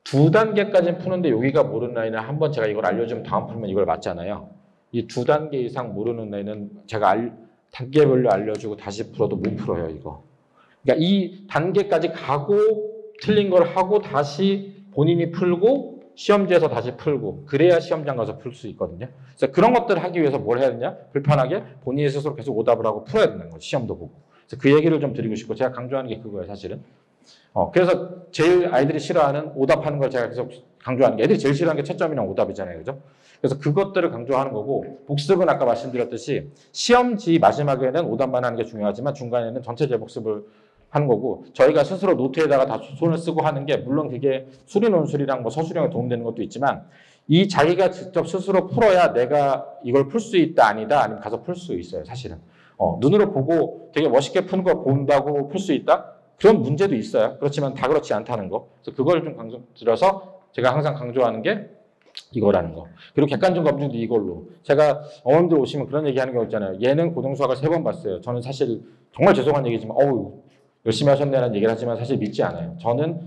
2단계까지는 푸는데 여기가 모르는 아이는 한번 제가 이걸 알려주면 다음 풀면 이걸 맞잖아요. 이 2단계 이상 모르는 아이는 제가 단계별로 알려주고 다시 풀어도 못 풀어요, 이거. 그러니까 이 단계까지 가고 틀린 걸 하고 다시 본인이 풀고 시험지에서 다시 풀고 그래야 시험장 가서 풀 수 있거든요. 그래서 그런 것들을 하기 위해서 뭘 해야 되냐? 불편하게 본인이 스스로 계속 오답을 하고 풀어야 되는 거죠. 시험도 보고. 그래서 그 얘기를 좀 드리고 싶고 제가 강조하는 게 그거예요, 사실은. 그래서 제일 아이들이 싫어하는 오답하는 걸 제가 계속 강조하는 게 애들이 제일 싫어하는 게 채점이랑 오답이잖아요. 그죠? 그래서 그것들을 강조하는 거고 복습은 아까 말씀드렸듯이 시험지 마지막에는 오답만 하는 게 중요하지만 중간에는 전체 재복습을 하는 거고 저희가 스스로 노트에다가 다 손을 쓰고 하는 게 물론 그게 수리 논술이랑 뭐 서술형에 도움되는 것도 있지만 이 자기가 직접 스스로 풀어야 내가 이걸 풀 수 있다 아니다 아니면 가서 풀 수 있어요. 사실은 눈으로 보고 되게 멋있게 푸는 거 본다고 풀 수 있다? 그런 문제도 있어요. 그렇지만 다 그렇지 않다는 거. 그래서 그걸 좀 강조드려서 제가 항상 강조하는 게 이거라는 거. 그리고 객관적 검증도 이걸로. 제가 어머님들 오시면 그런 얘기하는 경우 있잖아요. 얘는 고등수학을 3번 봤어요. 저는 사실 정말 죄송한 얘기지만 열심히 하셨네라는 얘기를 하지만 사실 믿지 않아요. 저는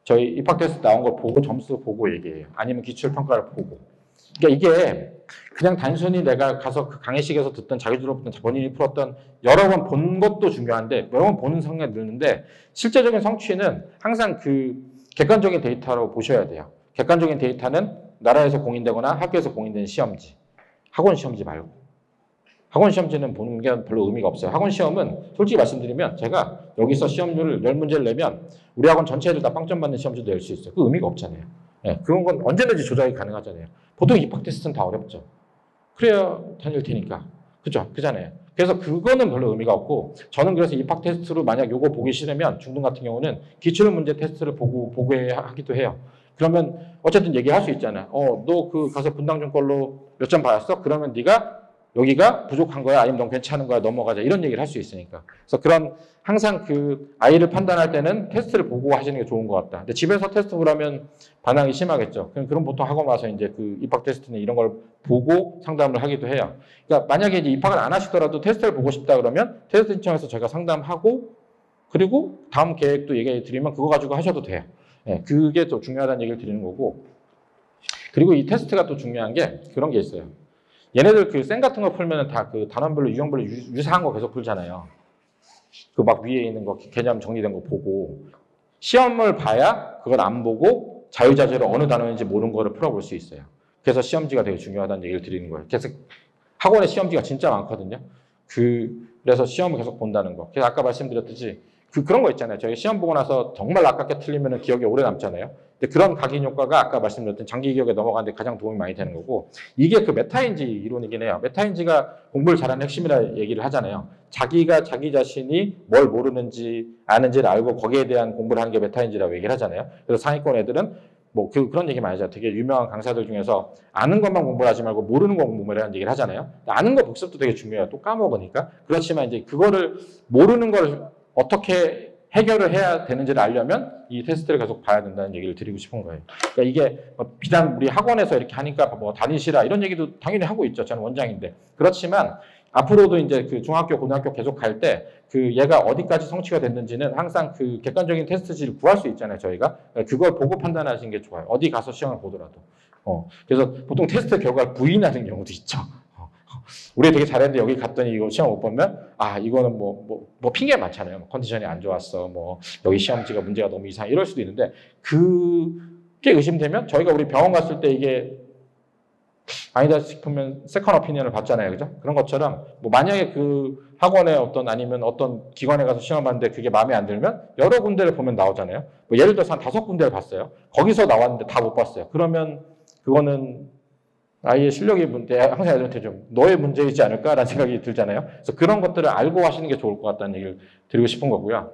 저희 입학 테스트 나온 걸 보고 점수 보고 얘기해요. 아니면 기출평가를 보고. 그러니까 이게 그냥 단순히 내가 가서 그 강의식에서 듣던 자기주로 듣던 본인이 풀었던 여러 번 본 것도 중요한데 여러 번 보는 성향이 늘는데 실제적인 성취는 항상 그 객관적인 데이터로 보셔야 돼요. 객관적인 데이터는 나라에서 공인되거나 학교에서 공인된 시험지. 학원 시험지 말고. 학원 시험지는 보는 게 별로 의미가 없어요. 학원 시험은 솔직히 말씀드리면 제가 여기서 시험률을 10문제를 내면 우리 학원 전체 애들 다 빵점 받는 시험지도 낼 수 있어요. 그 의미가 없잖아요. 그런 건 언제든지 조작이 가능하잖아요. 보통 입학 테스트는 다 어렵죠. 그래야 다닐 테니까. 그죠? 그잖아요. 그래서 그거는 별로 의미가 없고 저는 그래서 입학 테스트로 만약 요거 보기 싫으면 중등 같은 경우는 기출 문제 테스트를 하기도 해요. 그러면 어쨌든 얘기할 수 있잖아요. 너 그 가서 분당중 걸로 몇 점 받았어? 그러면 네가 여기가 부족한 거야? 아니면 넌 괜찮은 거야? 넘어가자. 이런 얘기를 할 수 있으니까. 그래서 그런 항상 그 아이를 판단할 때는 테스트를 보고 하시는 게 좋은 것 같다. 근데 집에서 테스트 보라면 반항이 심하겠죠. 그럼 보통 학원 와서 이제 그 입학 테스트는 이런 걸 보고 상담을 하기도 해요. 그러니까 만약에 이제 입학을 안 하시더라도 테스트를 보고 싶다 그러면 테스트 신청해서 제가 상담하고 그리고 다음 계획도 얘기해 드리면 그거 가지고 하셔도 돼요. 그게 더 중요하다는 얘기를 드리는 거고. 그리고 이 테스트가 또 중요한 게 그런 게 있어요. 얘네들 그 쌤 같은 거 풀면은 다 그 단원별로 유형별로 유사한 거 계속 풀잖아요. 그 막 위에 있는 거 개념 정리된 거 보고 시험을 봐야 그걸 안 보고 자유자재로 어느 단원인지 모르는 거를 풀어볼 수 있어요. 그래서 시험지가 되게 중요하다는 얘기를 드리는 거예요. 그래서 학원에 시험지가 진짜 많거든요. 그래서 시험을 계속 본다는 거. 그래서 아까 말씀드렸듯이 그런 거 있잖아요. 저희 시험 보고 나서 정말 아깝게 틀리면 기억에 오래 남잖아요. 근데 그런 각인 효과가 아까 말씀드렸던 장기 기억에 넘어가는데 가장 도움이 많이 되는 거고 이게 그 메타인지 이론이긴 해요. 메타인지가 공부를 잘하는 핵심이라 얘기를 하잖아요. 자기가 자기 자신이 뭘 모르는지 아는지를 알고 거기에 대한 공부를 하는 게 메타인지라고 얘기를 하잖아요. 그래서 상위권 애들은 뭐 그런 얘기 많이 하잖아요. 되게 유명한 강사들 중에서 아는 것만 공부를 하지 말고 모르는 거 공부를 하는 얘기를 하잖아요. 아는 거 복습도 되게 중요해요. 또 까먹으니까. 그렇지만 이제 그거를 모르는 걸 어떻게 해결을 해야 되는지를 알려면 이 테스트를 계속 봐야 된다는 얘기를 드리고 싶은 거예요. 그러니까 이게 뭐 비단 우리 학원에서 이렇게 하니까 뭐 다니시라 이런 얘기도 당연히 하고 있죠. 저는 원장인데. 그렇지만 앞으로도 이제 그 중학교, 고등학교 계속 갈 때 그 얘가 어디까지 성취가 됐는지는 항상 그 객관적인 테스트지를 구할 수 있잖아요, 저희가. 그걸 보고 판단하시는 게 좋아요. 어디 가서 시험을 보더라도. 그래서 보통 테스트 결과를 부인하는 경우도 있죠. 우리 되게 잘했는데 여기 갔더니 이거 시험 못 보면 이거는 뭐 핑계 많잖아요. 컨디션이 안 좋았어. 뭐 여기 시험지가 문제가 너무 이상해. 이럴 수도 있는데 그게 의심되면 저희가 우리 병원 갔을 때 이게 아니다 싶으면 세컨 오피니언을 받잖아요. 그죠? 그런 것처럼 뭐 만약에 그 학원에 아니면 어떤 기관에 가서 시험 봤는데 그게 마음에 안 들면 여러 군데를 보면 나오잖아요. 뭐 예를 들어서 한 5군데를 봤어요. 거기서 나왔는데 다 못 봤어요. 그러면 그거는 아이의 실력의 문제, 항상 애들한테 좀 너의 문제이지 않을까라는 생각이 들잖아요. 그래서 그런 것들을 알고 하시는 게 좋을 것 같다는 얘기를 드리고 싶은 거고요.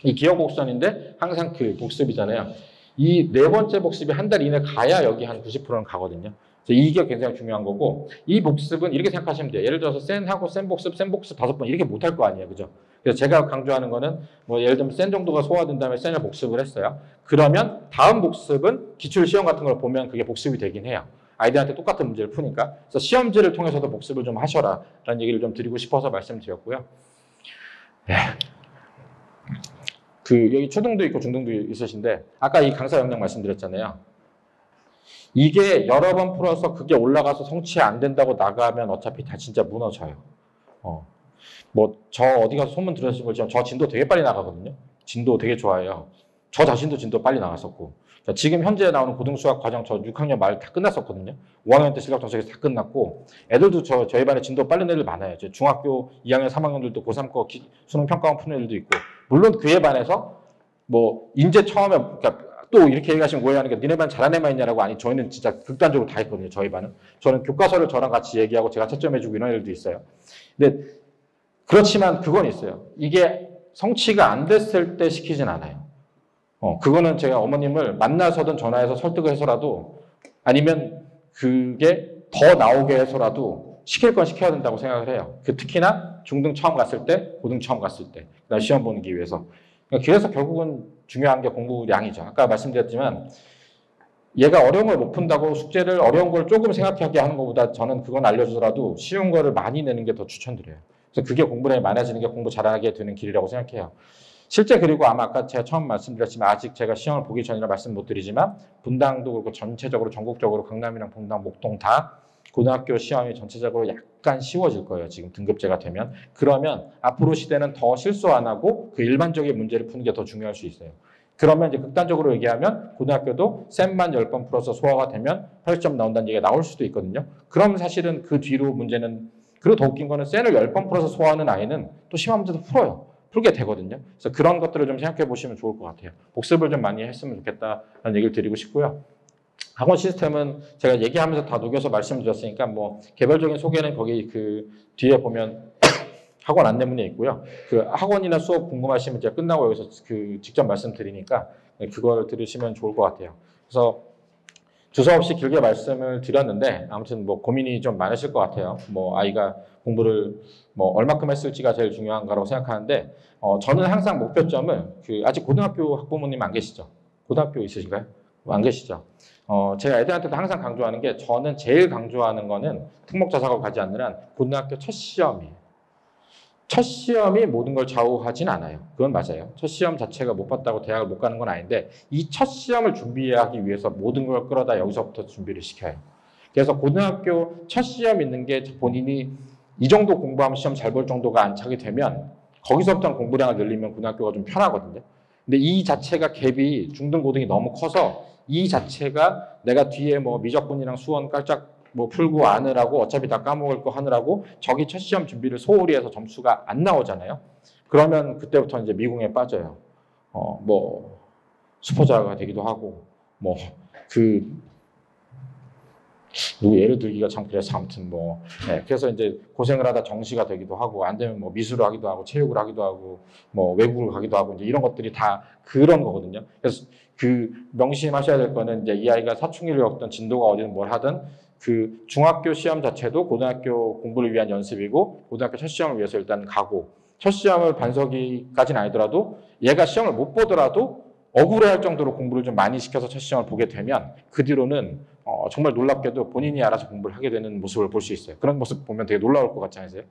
이 기억 복선인데 항상 그 복습이잖아요. 이 네 번째 복습이 한 달 이내 가야 여기 한 90%는 가거든요. 그래서 이게 굉장히 중요한 거고 이 복습은 이렇게 생각하시면 돼요. 예를 들어서 센하고 센 복습 5번 이렇게 못 할 거 아니에요. 그죠? 그래서 제가 강조하는 거는 뭐 예를 들면 센 정도가 소화된 다음에 센을 복습을 했어요. 그러면 다음 복습은 기출 시험 같은 걸 보면 그게 복습이 되긴 해요. 아이들한테 똑같은 문제를 푸니까. 그래서 시험지를 통해서도 복습을 좀 하셔라 라는 얘기를 좀 드리고 싶어서 말씀드렸고요. 네. 여기 초등도 있고 중등도 있으신데 아까 이 강사 역량 말씀드렸잖아요. 이게 여러 번 풀어서 그게 올라가서 성취 안 된다고 나가면 어차피 다 진짜 무너져요. 뭐 저 어디 가서 소문 들으신 거지만 저 진도 되게 빨리 나가거든요. 진도 되게 좋아해요. 저 자신도 진도 빨리 나갔었고 지금 현재 나오는 고등수학 과정 저 6학년 말 다 끝났었거든요. 5학년 때 실력 정책에서 다 끝났고 애들도 저희 반에 진도 빠른 애들 많아요. 중학교 2학년 3학년들도 고3 거 수능 평가원 푸는 애들도 있고 물론 그에 반해서 뭐 인제 처음에 그러니까 또 이렇게 얘기하시면 오해하는 게 니네 반 잘하는 애만 있냐라고 아니 저희는 진짜 극단적으로 다 했거든요. 저희 반은. 저는 교과서를 저랑 같이 얘기하고 제가 채점해주고 이런 애들도 있어요. 근데 그렇지만 그건 있어요. 이게 성취가 안 됐을 때 시키진 않아요. 그거는 제가 어머님을 만나서든 전화해서 설득을 해서라도 아니면 그게 더 나오게 해서라도 시킬 건 시켜야 된다고 생각을 해요. 특히나 중등 처음 갔을 때, 고등 처음 갔을 때, 그다음 시험 보기 위해서. 그래서 결국은 중요한 게 공부량이죠. 아까 말씀드렸지만 얘가 어려운 걸 못 푼다고 숙제를 어려운 걸 조금 생각하게 하는 것보다 저는 그건 알려주더라도 쉬운 거를 많이 내는 게 더 추천드려요. 그래서 그게 공부량이 많아지는 게 공부 잘하게 되는 길이라고 생각해요. 실제 그리고 아까 제가 처음 말씀드렸지만 아직 제가 시험을 보기 전이라 말씀 못 드리지만 분당도 그렇고 전체적으로 전국적으로 강남이랑 분당, 목동 다 고등학교 시험이 전체적으로 약간 쉬워질 거예요. 지금 등급제가 되면. 그러면 앞으로 시대는 더 실수 안 하고 그 일반적인 문제를 푸는 게 더 중요할 수 있어요. 그러면 이제 극단적으로 얘기하면 고등학교도 셈만 10번 풀어서 소화가 되면 80점 나온다는 얘기가 나올 수도 있거든요. 그럼 사실은 그 뒤로 문제는 그리고 더 웃긴 거는 셈을 10번 풀어서 소화하는 아이는 또 심한 문제도 풀어요. 풀게 되거든요. 그래서 그런 것들을 좀 생각해 보시면 좋을 것 같아요. 복습을 좀 많이 했으면 좋겠다라는 얘기를 드리고 싶고요. 학원 시스템은 제가 얘기하면서 다 녹여서 말씀드렸으니까 뭐 개별적인 소개는 거기 그 뒤에 보면 학원 안내문에 있고요. 그 학원이나 수업 궁금하시면 제가 끝나고 여기서 그 직접 말씀드리니까 그걸 들으시면 좋을 것 같아요. 그래서 두서없이 길게 말씀을 드렸는데 아무튼 뭐 고민이 좀 많으실 것 같아요. 뭐 아이가 공부를 뭐 얼마큼 했을지가 제일 중요한가라고 생각하는데 저는 항상 목표점을 아직 고등학교 학부모님 안 계시죠? 고등학교 있으신가요? 안 계시죠? 제가 애들한테도 항상 강조하는 게 저는 제일 강조하는 거는 특목자사고 가지 않는 한 고등학교 첫 시험이에요. 첫 시험이 모든 걸 좌우하진 않아요. 그건 맞아요. 첫 시험 자체가 못 봤다고 대학을 못 가는 건 아닌데 이 첫 시험을 준비하기 위해서 모든 걸 끌어다 여기서부터 준비를 시켜요. 그래서 고등학교 첫 시험 있는 게 본인이 이 정도 공부하면 시험 잘 볼 정도가 안착이 되면 거기서부터 공부량을 늘리면 고등학교가 좀 편하거든요. 근데 이 자체가 갭이 중등 고등이 너무 커서 이 자체가 내가 뒤에 뭐 미적분이랑 수원 깔짝 뭐 풀고 아느라고 어차피 다 까먹을 거 하느라고 저기 첫 시험 준비를 소홀히 해서 점수가 안 나오잖아요. 그러면 그때부터 이제 미궁에 빠져요. 뭐 수포자가 되기도 하고 뭐 누구 예를 들기가 참 그래서 아무튼 뭐 그래서 이제 고생을 하다 정시가 되기도 하고 안 되면 뭐 미술을 하기도 하고 체육을 하기도 하고 뭐 외국을 가기도 하고 이제 이런 것들이 다 그런 거거든요. 그래서 명심하셔야 될 거는 이제 이 아이가 사춘기를 겪든 진도가 어디든 뭘 하든 중학교 시험 자체도 고등학교 공부를 위한 연습이고 고등학교 첫 시험을 위해서 일단 가고 첫 시험을 반석이까지는 아니더라도 얘가 시험을 못 보더라도 억울해할 정도로 공부를 좀 많이 시켜서 첫 시험을 보게 되면 그 뒤로는 정말 놀랍게도 본인이 알아서 공부를 하게 되는 모습을 볼 수 있어요. 그런 모습 보면 되게 놀라울 것 같지 않으세요?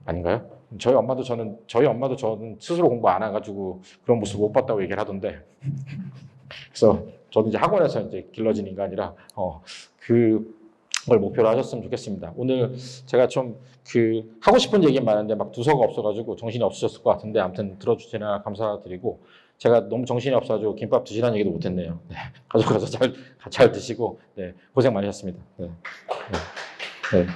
아닌가요? 저희 엄마도 저는 스스로 공부 안 해가지고 그런 모습 못 봤다고 얘기를 하던데. 그래서 저는 이제 학원에서 이제 길러진 인간이라 그걸 목표로 하셨으면 좋겠습니다. 오늘 제가 좀 하고 싶은 얘기 많은데 막 두서가 없어가지고 정신이 없으셨을 것 같은데 아무튼 들어주시나 감사드리고 제가 너무 정신이 없어가지고 김밥 드시라는 얘기도 못했네요. 네, 가져가서 잘 드시고 네, 고생 많으셨습니다. 네. 네. 네.